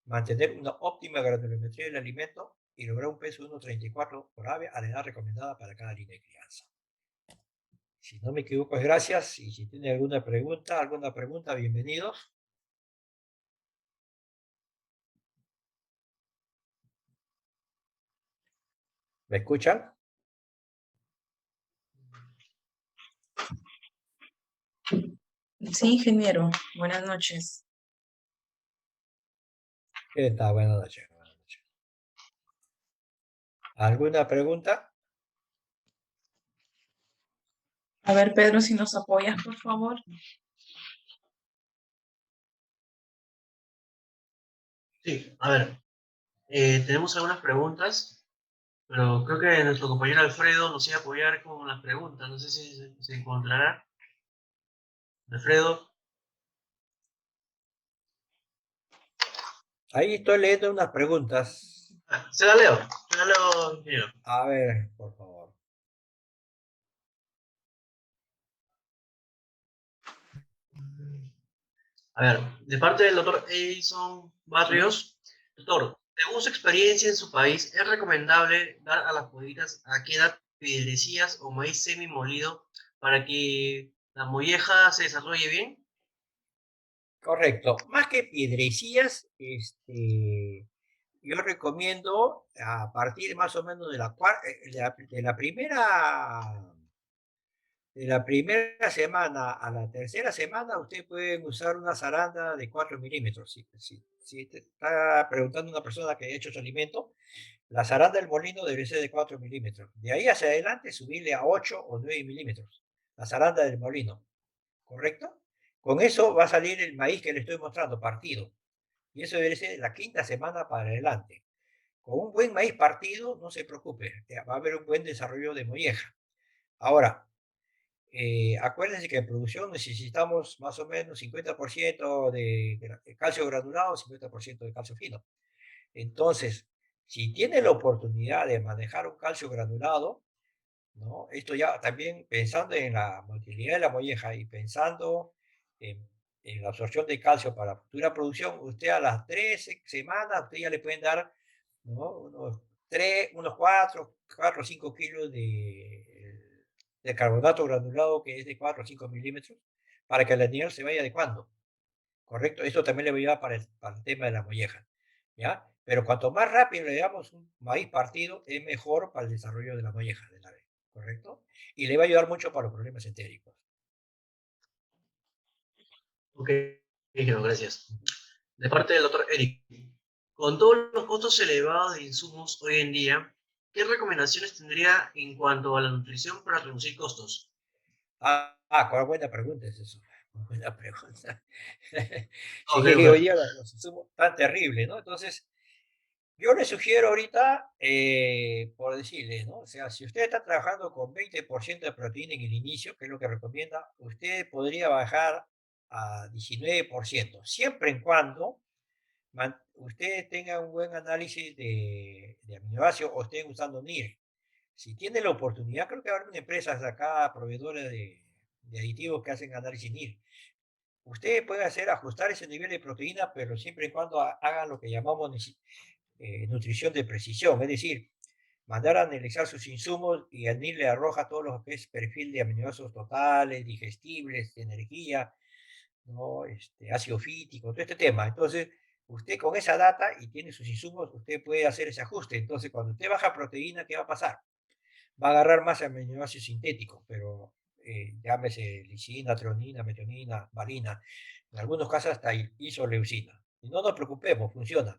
[SPEAKER 4] mantener una óptima granulometría del alimento y lograr un peso de 1,34 por ave a la edad recomendada para cada línea de crianza. Si no me equivoco, es gracias. Y si tiene alguna pregunta, bienvenidos. ¿Me escuchan?
[SPEAKER 2] Sí, ingeniero. Buenas noches.
[SPEAKER 4] ¿Qué tal? Buenas noches. Buenas noches. ¿Alguna pregunta?
[SPEAKER 2] A ver, Pedro, si nos apoyas, por favor.
[SPEAKER 3] Sí, a ver, tenemos algunas preguntas, pero creo que nuestro compañero Alfredo nos iba a apoyar con las preguntas. No sé si se encontrará. Alfredo,
[SPEAKER 4] Ahí estoy leyendo unas preguntas.
[SPEAKER 3] se la leo, ingeniero.
[SPEAKER 4] A ver, por favor.
[SPEAKER 3] A ver, de parte del doctor Edison Barrios, doctor, según su experiencia en su país, ¿es recomendable dar a las pollitas a qué edad piedrecillas o maíz semi molido para que la molleja se desarrolle bien?
[SPEAKER 4] Correcto. Más que piedrecillas, yo recomiendo a partir más o menos de la primera semana a la tercera semana, usted puede usar una zaranda de 4 milímetros. Si te está preguntando una persona que ha hecho su alimento, la zaranda del molino debe ser de 4 milímetros. De ahí hacia adelante, subirle a 8 o 9 milímetros. La zaranda del molino, ¿correcto? Con eso va a salir el maíz que le estoy mostrando, partido. Y eso debe ser de la quinta semana para adelante. Con un buen maíz partido, no se preocupe, va a haber un buen desarrollo de molleja. Ahora, acuérdense que en producción necesitamos más o menos 50% de calcio granulado, 50% de calcio fino. Entonces, si tiene la oportunidad de manejar un calcio granulado, ¿no? Esto ya también pensando en la motilidad de la molleja y pensando en, en la absorción de calcio para futura producción, usted a las 13 semanas, usted ya le pueden dar, ¿no? Unos 4 o 5 kilos de carbonato granulado que es de 4 o 5 milímetros para que el animal se vaya adecuando. ¿Correcto? Esto también le va a ayudar para el tema de la molleja, ¿ya? Pero cuanto más rápido le damos un maíz partido, es mejor para el desarrollo de la molleja del ave, ¿correcto? Y le va a ayudar mucho para los problemas entéricos.
[SPEAKER 3] Ok, ingeniero, gracias. De parte del doctor Eric, con todos los costos elevados de insumos hoy en día, ¿qué recomendaciones tendría en cuanto a la nutrición para reducir costos?
[SPEAKER 4] Cuál buena pregunta es eso. Buena pregunta.
[SPEAKER 3] Ok,
[SPEAKER 4] Sí, hoy
[SPEAKER 3] ok.
[SPEAKER 4] día los insumos tan terribles, ¿no? Entonces, yo le sugiero ahorita, por decirle, ¿no? O sea, si usted está trabajando con 20% de proteína en el inicio, que es lo que recomienda, usted podría bajar a 19%, siempre y cuando usted tenga un buen análisis de aminoácidos o estén usando NIR. Si tiene la oportunidad, creo que hay algunas empresas acá, proveedoras de aditivos que hacen análisis NIR. Usted puede ajustar ese nivel de proteína, pero siempre y cuando haga lo que llamamos nutrición de precisión, es decir, mandar a analizar sus insumos y el NIR le arroja todo lo que es perfil de aminoácidos totales, digestibles, de energía, ¿no? Ácido fítico, todo este tema. Entonces, usted con esa data y tiene sus insumos, usted puede hacer ese ajuste. Entonces, cuando usted baja proteína, ¿qué va a pasar? Va a agarrar más aminoácidos sintéticos, pero llámese lisina, treonina, metionina, valina, en algunos casos hasta isoleucina. Y no nos preocupemos, funciona.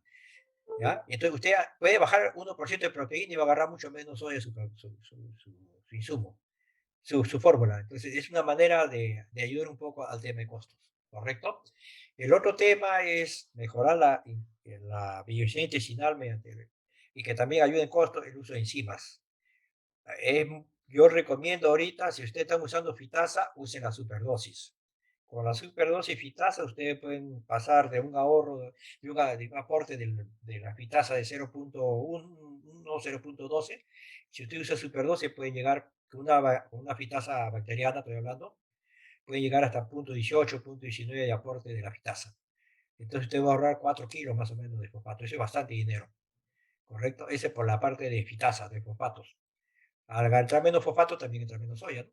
[SPEAKER 4] ¿Ya? Entonces usted puede bajar 1% de proteína y va a agarrar mucho menos soya su insumo, su fórmula. Entonces es una manera de ayudar un poco al tema de costos, ¿correcto? El otro tema es mejorar la biología intestinal y que también ayude en costos el uso de enzimas. Yo recomiendo ahorita, si ustedes están usando fitasa, usen la superdosis. Con la superdosis fitasa, ustedes pueden pasar de un ahorro, de un aporte de la fitasa de 0.1, 0.12. Si usted usa superdosis, puede llegar con una fitasa bacteriana, estoy hablando, puede llegar hasta 0.18, 0.19 de aporte de la fitasa. Entonces usted va a ahorrar 4 kilos más o menos de fosfato. Eso es bastante dinero, ¿correcto? Ese por la parte de fitasa, de fosfatos. Al entrar menos fosfato, también entra menos soya, ¿no?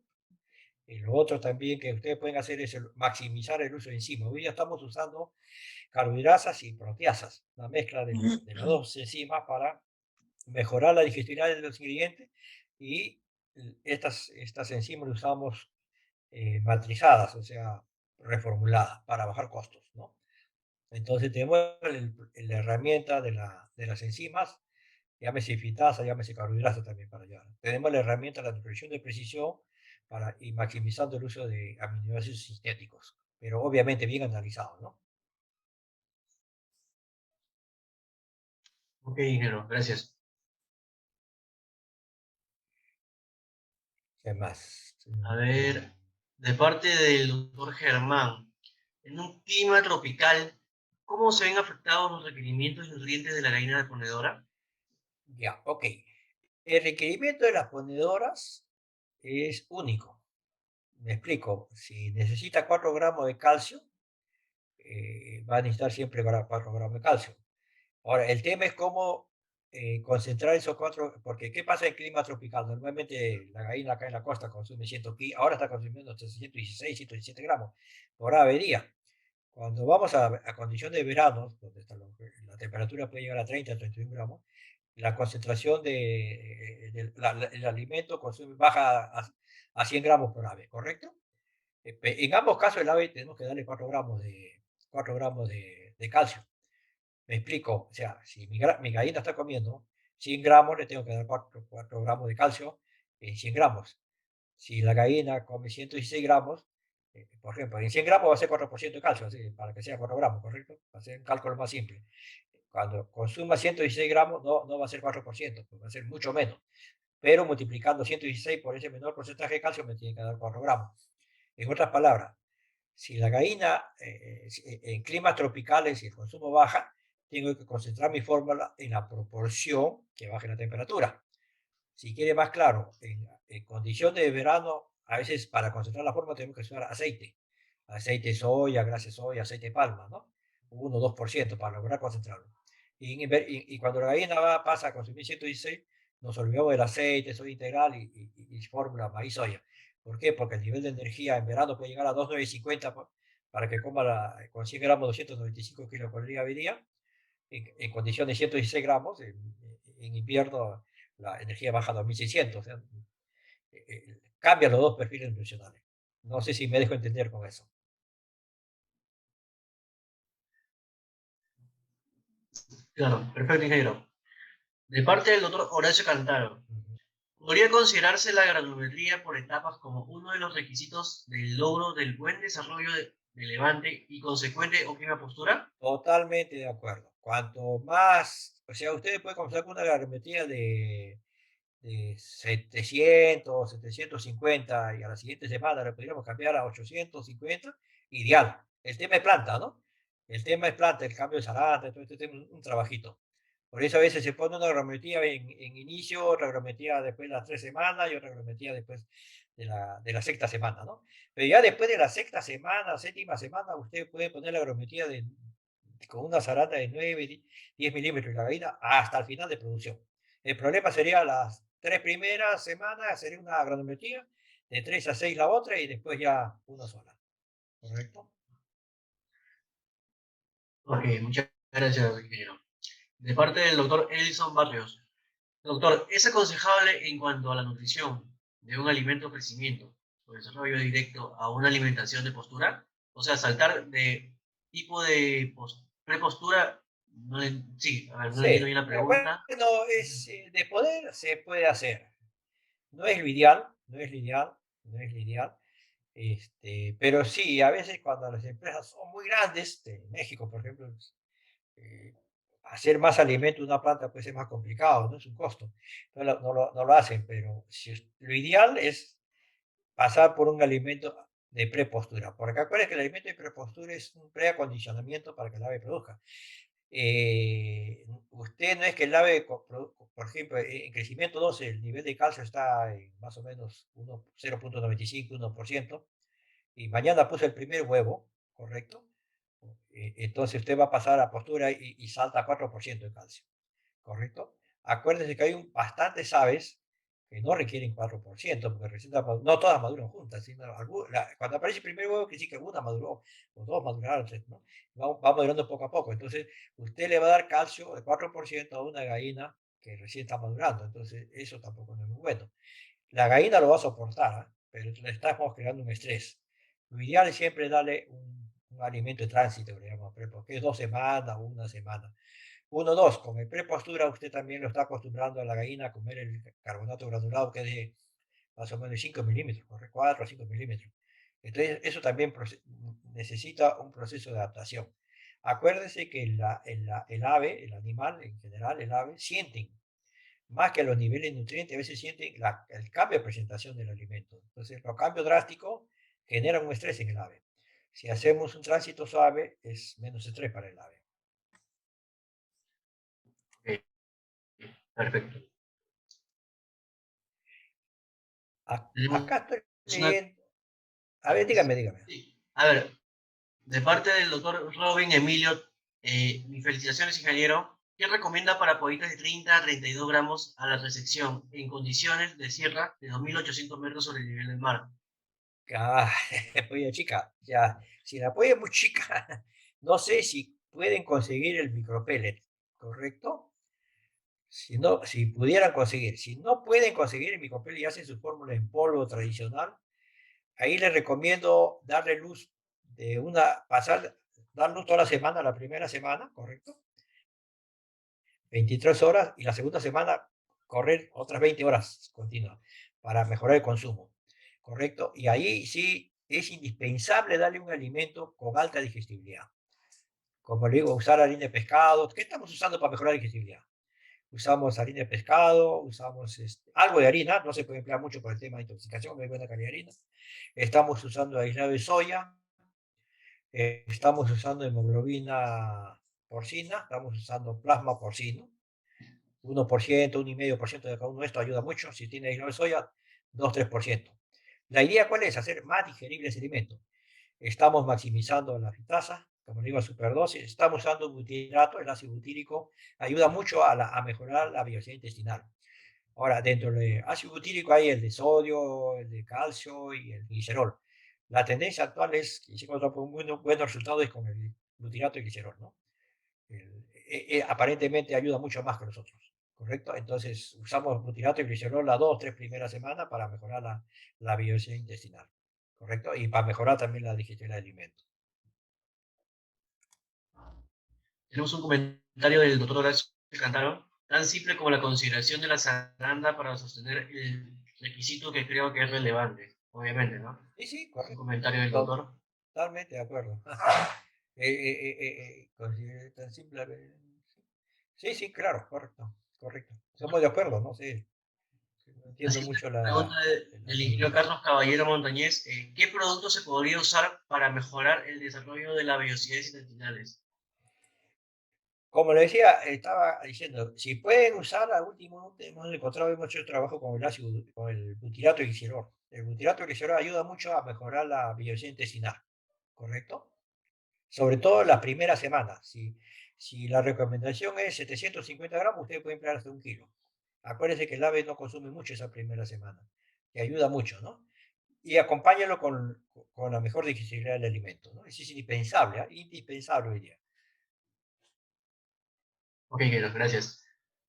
[SPEAKER 4] Y lo otro también que ustedes pueden hacer es maximizar el uso de enzimas. Hoy ya estamos usando carbohidrasas y proteasas, la mezcla de las dos enzimas para mejorar la digestibilidad de los ingredientes y estas enzimas las usamos matrizadas, o sea, reformuladas para bajar costos, ¿no? Entonces tenemos la herramienta de las enzimas, llámese fitasa, llámese carbohidratos también para allá. Tenemos la herramienta de la nutrición de precisión y maximizando el uso de aminoácidos sintéticos, pero obviamente bien analizado, ¿no?
[SPEAKER 3] Ok, ingeniero, gracias.
[SPEAKER 4] ¿Qué más?
[SPEAKER 3] A ver, de parte del doctor Germán, en un clima tropical, ¿cómo se ven afectados los requerimientos y nutrientes de la gallina ponedora?
[SPEAKER 4] Ya, ok. El requerimiento de las ponedoras es único. Me explico. Si necesita 4 gramos de calcio, va a necesitar siempre 4 gramos de calcio. Ahora, el tema es cómo concentrar esos 4, porque ¿qué pasa en clima tropical? Normalmente la gallina acá en la costa consume 115, ahora está consumiendo 116, 117 gramos por ave día. Cuando vamos a condición de verano, donde la temperatura puede llegar a 30, 31 gramos, la concentración el alimento baja a 100 gramos por ave, ¿correcto? En ambos casos el ave tenemos que darle 4 gramos de calcio. Me explico, o sea, si mi gallina está comiendo 100 gramos, le tengo que dar 4 gramos de calcio en 100 gramos. Si la gallina come 116 gramos, por ejemplo, en 100 gramos va a ser 4% de calcio, así, para que sea 4 gramos, ¿correcto? Va a ser un cálculo más simple. Cuando consuma 116 gramos, no va a ser 4%, pues va a ser mucho menos. Pero multiplicando 116 por ese menor porcentaje de calcio, me tiene que dar 4 gramos. En otras palabras, si la gallina en climas tropicales y el consumo baja, tengo que concentrar mi fórmula en la proporción que baje la temperatura. Si quiere más claro, en condición de verano, a veces para concentrar la fórmula tenemos que usar aceite. Aceite de soya, grasa de soya, aceite de palma, ¿no? 1 o 2% para lograr concentrarlo. Y cuando la gallina pasa a consumir 116, nos olvidamos del aceite, soya integral y fórmula maíz soya. ¿Por qué? Porque el nivel de energía en verano puede llegar a 2,950 para que coma con 100 gramos 295 kilocalorías al día. En condiciones de 116 gramos, en invierno la energía baja a 2.600. O sea, cambia los dos perfiles nutricionales. No sé si me dejo entender con eso.
[SPEAKER 3] Claro, perfecto, ingeniero. De parte del doctor Horacio Cantaro, ¿podría considerarse la granulometría por etapas como uno de los requisitos del logro del buen desarrollo de levante y consecuente óptima postura?
[SPEAKER 4] Totalmente de acuerdo. Cuanto más, o sea, ustedes pueden comenzar con una granulometría de 700, 750 y a la siguiente semana le podríamos cambiar a 850, ideal. El tema es planta, ¿no? El tema es planta, el cambio de zaranda, todo este tema es un trabajito. Por eso a veces se pone una agrometría en inicio, otra agrometría después de las 3 semanas y otra agrometría después de la sexta semana, ¿no? Pero ya después de la sexta semana, séptima semana, usted puede poner la agrometría con una zaranda de 9, 10 milímetros de la gallina hasta el final de producción. El problema sería las 3 primeras semanas, sería una granulometría, de 3 a 6 la otra y después ya una sola. ¿Correcto?
[SPEAKER 3] Ok, muchas gracias, ingeniero. De parte del doctor Edison Barrios. Doctor, ¿es aconsejable en cuanto a la nutrición de un alimento o crecimiento o desarrollo directo a una alimentación de postura? O sea, saltar de tipo de prepostura. No, sí, a ver, no entiendo
[SPEAKER 4] Sí.
[SPEAKER 3] bien la pregunta.
[SPEAKER 4] Bueno, de poder se puede hacer. No es lo ideal, no es lo ideal, no es lo ideal. Pero sí, a veces cuando las empresas son muy grandes, en México, por ejemplo, eh, hacer más alimento en una planta puede ser más complicado, ¿no? Es un costo. No lo hacen, pero lo ideal es pasar por un alimento de prepostura. Porque acuérdense que el alimento de prepostura es un preacondicionamiento para que el ave produzca. Usted no es que el ave, por ejemplo, en crecimiento 12, el nivel de calcio está en más o menos 0,95, 1%, y mañana puso el primer huevo, ¿correcto? Entonces usted va a pasar a postura y salta a 4% de calcio, ¿correcto? Acuérdense que hay bastantes aves que no requieren 4%, porque recién no todas maduran juntas, sino cuando aparece el primer huevo, que sí que una maduró, o dos maduraron, tres, ¿no? Va madurando poco a poco. Entonces, usted le va a dar calcio de 4% a una gallina que recién está madurando. Entonces, eso tampoco no es muy bueno. La gallina lo va a soportar, ¿ah? Pero le estamos creando un estrés. Lo ideal es siempre darle un alimento de tránsito, que le llamamos prepo, que es 2 semanas o una semana. Uno, dos, con el prepostura usted también lo está acostumbrando a la gallina a comer el carbonato granulado que es de más o menos 5 milímetros, corre 4 o 5 milímetros. Entonces, eso también necesita un proceso de adaptación. Acuérdese que el ave, el animal en general, el ave, sienten más que los niveles de nutrientes, a veces sienten el cambio de presentación del alimento. Entonces, los cambios drásticos generan un estrés en el ave. Si hacemos un tránsito suave, es menos estrés para el ave.
[SPEAKER 3] Ok, perfecto.
[SPEAKER 4] Acá estoy
[SPEAKER 3] Es una,
[SPEAKER 4] leyendo. A ver, dígame.
[SPEAKER 3] sí. A ver, de parte del doctor Robin Emilio, mis felicitaciones, ingeniero. ¿Qué recomienda para pollitos de 30 a 32 gramos a la resección en condiciones de sierra de 2.800 metros sobre el nivel del mar?
[SPEAKER 4] Ah, polla chica, ya, si la polla es muy chica, no sé si pueden conseguir el micropellet, ¿correcto? Si pudieran conseguir, si no pueden conseguir el micropellet y hacen su fórmula en polvo tradicional, ahí les recomiendo darle luz dar luz toda la semana, la primera semana, ¿correcto? 23 horas y la segunda semana correr otras 20 horas continuas para mejorar el consumo, ¿correcto? Y ahí sí es indispensable darle un alimento con alta digestibilidad. Como le digo, usar harina de pescado. ¿Qué estamos usando para mejorar la digestibilidad? Usamos harina de pescado, usamos algo de harina, no se puede emplear mucho por el tema de intoxicación, no hay buena calidad de harina. Estamos usando aislado de soya, estamos usando hemoglobina porcina, estamos usando plasma porcino, 1%, 1,5% de cada uno. Esto ayuda mucho. Si tiene aislado de soya, 2-3%. La idea, ¿cuál es? Hacer más digerible ese alimento. Estamos maximizando la fitasa, como digo, superdosis. Estamos usando butirato, el ácido butírico. Ayuda mucho a mejorar la biología intestinal. Ahora, dentro del ácido butírico hay el de sodio, el de calcio y el glicerol. La tendencia actual es que hicimos un buenos resultados con el butirato y glicerol, ¿no? Aparentemente ayuda mucho más que los otros, ¿correcto? Entonces usamos butirato y glicerol las 2 o 3 primeras semanas para mejorar la biología intestinal, ¿correcto? Y para mejorar también la digestión del alimento.
[SPEAKER 3] Tenemos un comentario del doctor Horacio Cantaro, tan simple como la consideración de la zaranda para sostener el requisito que creo que es relevante, obviamente, ¿no?
[SPEAKER 4] Sí, sí,
[SPEAKER 3] Un
[SPEAKER 4] correcto.
[SPEAKER 3] comentario del doctor.
[SPEAKER 4] Totalmente de acuerdo. Tan simple. Sí, sí, claro, correcto. Somos de acuerdo, ¿no? Sí, no
[SPEAKER 3] La
[SPEAKER 4] entiendo
[SPEAKER 3] siguiente
[SPEAKER 4] mucho
[SPEAKER 3] pregunta
[SPEAKER 4] la
[SPEAKER 3] del ingeniero
[SPEAKER 4] pregunta.
[SPEAKER 3] Carlos Caballero Montañez, ¿qué producto se podría usar para mejorar el desarrollo de las velocidades intestinales?
[SPEAKER 4] Como le decía, estaba diciendo, si pueden usar, a último, hemos encontrado mucho trabajo con el ácido, con el butirato de glicerol. El butirato de glicerol ayuda mucho a mejorar la biología intestinal, ¿correcto? Sobre todo las primeras semanas. Si la recomendación es 750 gramos, usted puede emplear hasta 1 kilo. Acuérdense que el ave no consume mucho esa primera semana, que ayuda mucho, ¿no? Y acompáñalo con la mejor digestibilidad del alimento, ¿no? Eso es indispensable, ¿ah? Indispensable hoy día.
[SPEAKER 3] Ok, Queiroz, gracias.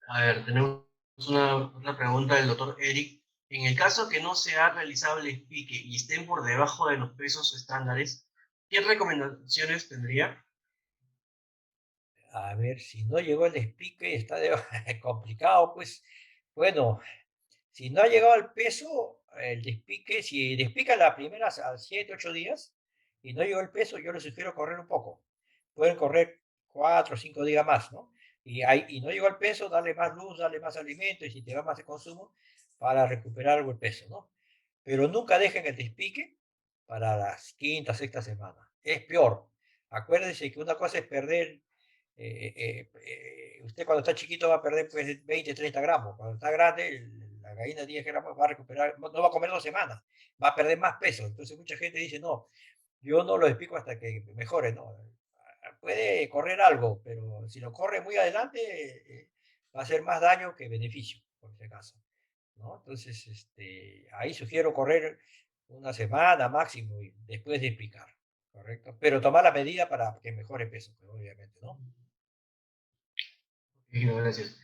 [SPEAKER 3] A ver, tenemos otra pregunta del doctor Eric. En el caso que no se ha realizado el expique y estén por debajo de los pesos estándares, ¿qué recomendaciones tendría?
[SPEAKER 4] A ver, si no llegó el despique, está complicado, pues, bueno, si no ha llegado al peso, el despique, si despica las primeras a 7, 8 días y no llegó el peso, yo les sugiero correr un poco. Pueden correr 4 o 5 días más, ¿no? Y no llegó al peso, darle más luz, darle más alimento y si te va más de consumo para recuperar algo el peso, ¿no? Pero nunca dejen el despique para las quinta, sexta semana. Es peor. Acuérdense que una cosa es perder usted cuando está chiquito va a perder pues 20, 30 gramos. Cuando está grande, la gallina de 10 gramos va a recuperar, no va a comer 2 semanas, va a perder más peso. Entonces mucha gente dice, no, yo no lo explico hasta que mejore, ¿no? Puede correr algo, pero si lo corre muy adelante, va a hacer más daño que beneficio, por si acaso, ¿no? Entonces, ahí sugiero correr una semana máximo y después de explicar, ¿correcto? Pero tomar la medida para que mejore peso, pues, obviamente, ¿no?
[SPEAKER 3] Ok, gracias.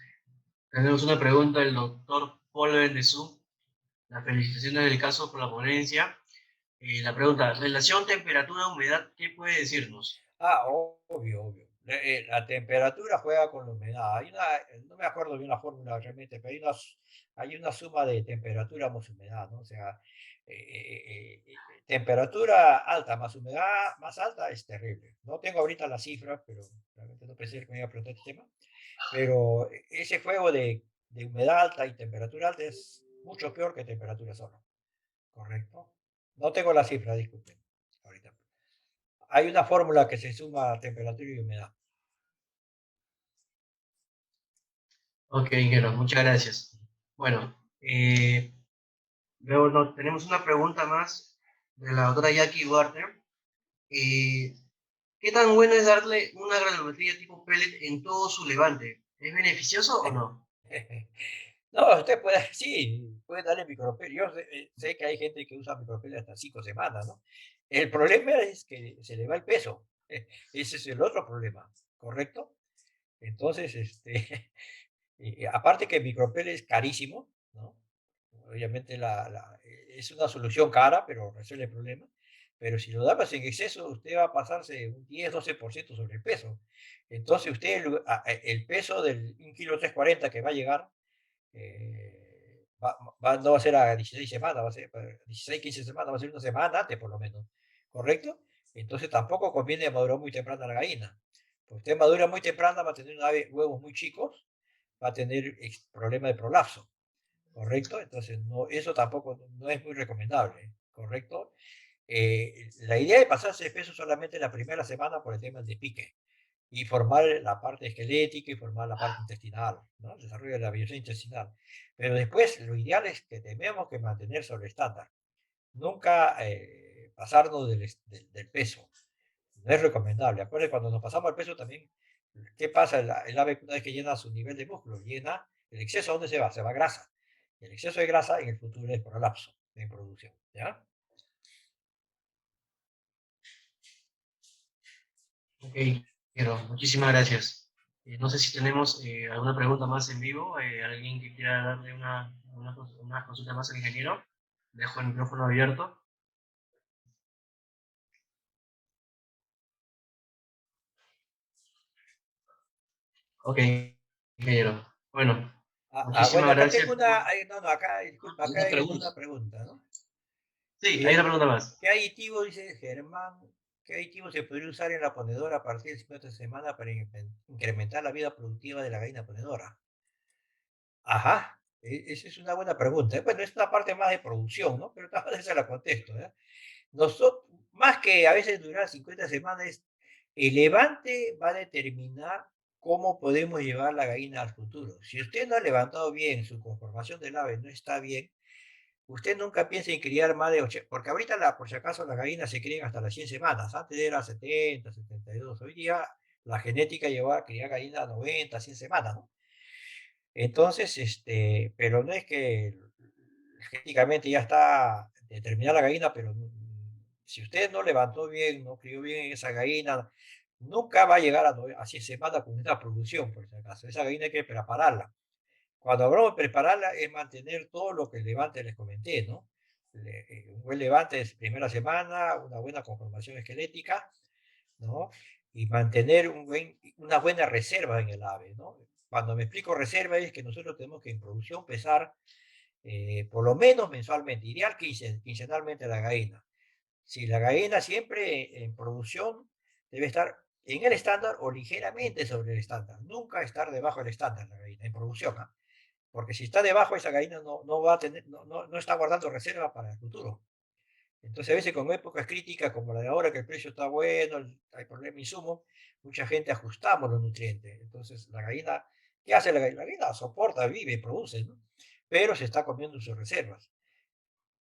[SPEAKER 3] Tenemos una pregunta del doctor Paul Bendezú. Las felicitaciones del caso por la ponencia. La pregunta, relación temperatura-humedad, ¿qué puede decirnos?
[SPEAKER 4] Ah, obvio, obvio. La temperatura juega con la humedad. No me acuerdo bien la fórmula realmente, pero hay una suma de temperatura más humedad, ¿no? O sea, temperatura alta más humedad más alta es terrible. No tengo ahorita las cifras, pero realmente no pensé que me iba a preguntar este tema. Pero ese juego de humedad alta y temperatura alta es mucho peor que temperatura sola, ¿correcto? No tengo la cifra, disculpen, ahorita. Hay una fórmula que se suma temperatura y humedad.
[SPEAKER 3] Ok, Ingeniero, muchas gracias. Bueno, luego tenemos una pregunta más de la doctora Jackie Duarte. Eh, ¿Qué tan bueno es darle una granulometría tipo pellet en todo su levante? ¿Es beneficioso o no?
[SPEAKER 4] No, usted puede, sí, puede darle micropelio. Yo sé que hay gente que usa micropelio hasta 5 semanas, ¿no? El problema es que se le va el peso. Ese es el otro problema, ¿correcto? Entonces, aparte que el micropelio es carísimo, ¿no? Obviamente es una solución cara, pero resuelve el problema. Pero si lo damos en exceso, usted va a pasarse un 10, 12% sobre el peso. Entonces, usted, el peso del 1,340 kg que va a llegar, no va a ser a 16 semanas, va a ser 16, 15 semanas, va a ser una semana antes por lo menos, ¿correcto? Entonces tampoco conviene madurar muy temprano la gallina. Pues usted madura muy temprano, va a tener huevos muy chicos, va a tener problemas de prolapso, ¿correcto? Entonces no, eso tampoco no es muy recomendable, ¿correcto? La idea de pasarse de peso solamente la primera semana por el tema del despique y formar la parte esquelética y formar la parte intestinal, ¿no? El desarrollo de la biología intestinal. Pero después lo ideal es que tenemos que mantener sobre estándar, nunca pasarnos del peso. No es recomendable. Acuérdense, cuando nos pasamos el peso también, ¿qué pasa? El ave una vez que llena su nivel de músculo, llena el exceso, ¿a dónde se va? Se va a grasa. El exceso de grasa en el futuro es prolapso en producción, ¿ya?
[SPEAKER 3] Ok, Ingeniero, muchísimas gracias. No sé si tenemos alguna pregunta más en vivo. ¿Alguien que quiera darle una consulta más al ingeniero? Dejo el micrófono abierto. Ok, ingeniero. Bueno,
[SPEAKER 4] Bueno,
[SPEAKER 3] muchísimas
[SPEAKER 4] acá tengo
[SPEAKER 3] gracias
[SPEAKER 4] una,
[SPEAKER 3] por...
[SPEAKER 4] no, no, acá, disculpa, acá
[SPEAKER 1] Una
[SPEAKER 4] hay
[SPEAKER 1] pregunta.
[SPEAKER 4] una pregunta, ¿no?
[SPEAKER 3] Sí, hay una pregunta más.
[SPEAKER 4] ¿Qué aditivo, dice Germán, qué aditivo se podría usar en la ponedora a partir de 50 semanas para incrementar la vida productiva de la gallina ponedora? Ajá, esa es una buena pregunta. Bueno, es una parte más de producción, ¿no? Pero tal vez se la contesto, ¿eh? Nosotros, más que a veces durar 50 semanas, el levante va a determinar cómo podemos llevar la gallina al futuro. Si usted no ha levantado bien, su conformación del ave no está bien, usted nunca piense en criar más de 80, porque ahorita, por si acaso, las gallinas se crían hasta las 100 semanas. Antes era 70, 72. Hoy día la genética lleva a criar gallinas a 90, 100 semanas, ¿no? Entonces, pero no es que genéticamente ya está determinada la gallina, pero si usted no levantó bien, no crió bien esa gallina, nunca va a llegar a 100 semanas con esta producción, por si acaso. Esa gallina hay que prepararla. Cuando hablamos de prepararla, es mantener todo lo que el levante les comenté, ¿no? Un buen levante es primera semana, una buena conformación esquelética, ¿no? Y mantener una buena reserva en el ave, ¿no? Cuando me explico reserva es que nosotros tenemos que en producción pesar por lo menos mensualmente, ideal quincenalmente la gallina. Si la gallina siempre en producción debe estar en el estándar o ligeramente sobre el estándar, nunca estar debajo del estándar la gallina en producción, ¿ah? Porque si está debajo, esa gallina no va a tener, no está guardando reserva para el futuro. Entonces, a veces con épocas críticas como la de ahora, que el precio está bueno, hay problema de insumo, mucha gente ajustamos los nutrientes. Entonces, la gallina, ¿qué hace la gallina? La gallina soporta, vive, produce, ¿no? Pero se está comiendo sus reservas.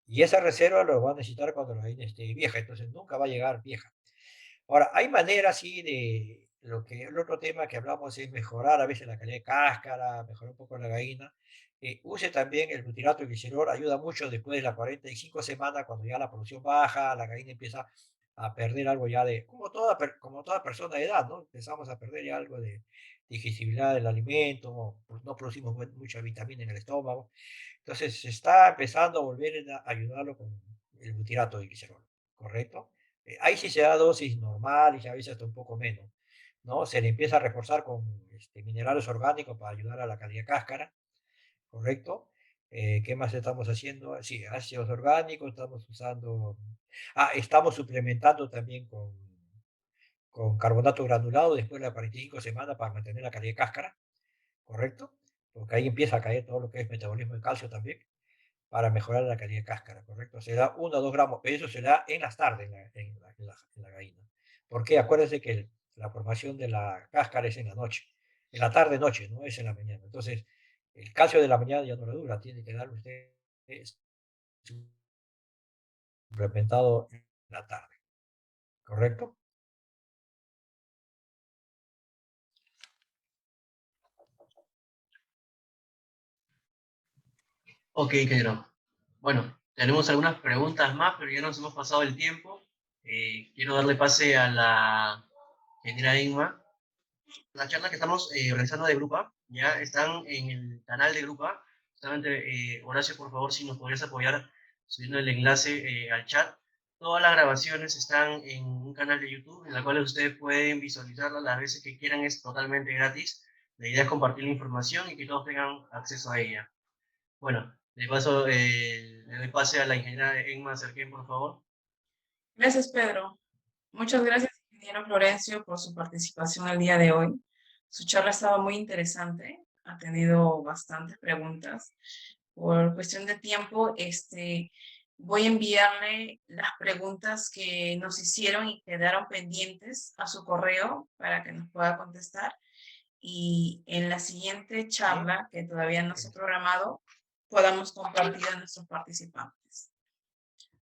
[SPEAKER 4] Y esa reserva lo va a necesitar cuando la gallina esté vieja, entonces nunca va a llegar vieja. Ahora, hay maneras, sí, de lo que el otro tema que hablamos es mejorar a veces la calidad de cáscara, mejorar un poco la gallina. Use también el butirato de glicerol, ayuda mucho después de las 45 semanas, cuando ya la producción baja, la gallina empieza a perder algo ya de, como toda persona de edad, ¿no? Empezamos a perder ya algo de digestibilidad del alimento, no producimos mucha vitamina en el estómago. Entonces se está empezando a volver a ayudarlo con el butirato de glicerol, ¿correcto? Ahí sí se da dosis normal y a veces hasta un poco menos, ¿no? Se le empieza a reforzar con minerales orgánicos para ayudar a la calidad de cáscara, ¿correcto? ¿Qué más estamos haciendo? Sí, ácidos orgánicos, estamos usando... Ah, estamos suplementando también con carbonato granulado después de las 45 semanas para mantener la calidad de cáscara, ¿correcto? Porque ahí empieza a caer todo lo que es metabolismo de calcio también para mejorar la calidad de cáscara, ¿correcto? Se da 1 o 2 gramos, pero eso se da en las tardes en la gallina. Porque acuérdense que la formación de la cáscara es en la noche, en la tarde-noche, no es en la mañana. Entonces, el calcio de la mañana ya no le dura, tiene que darle usted suplementado en la tarde, ¿correcto?
[SPEAKER 3] Ok, Pedro. Bueno, tenemos algunas preguntas más, pero ya nos hemos pasado el tiempo. Quiero darle pase a la ingeniera Inma. La charla que estamos realizando de Grupa, ya están en el canal de Grupa. Solamente, Horacio, por favor, si nos podrías apoyar subiendo el enlace al chat. Todas las grabaciones están en un canal de YouTube, en la cual ustedes pueden visualizarlas las veces que quieran, es totalmente gratis. La idea es compartir la información y que todos tengan acceso a ella. Bueno, le paso, le doy pase a la ingeniera Emma Cerquén, por favor.
[SPEAKER 2] Gracias, Pedro. Muchas gracias, ingeniero Florencio, por su participación el día de hoy. Su charla estaba muy interesante, ha tenido bastantes preguntas. Por cuestión de tiempo, voy a enviarle las preguntas que nos hicieron y quedaron pendientes a su correo para que nos pueda contestar. Y en la siguiente charla, que todavía no se ha programado, podamos compartir a nuestros participantes.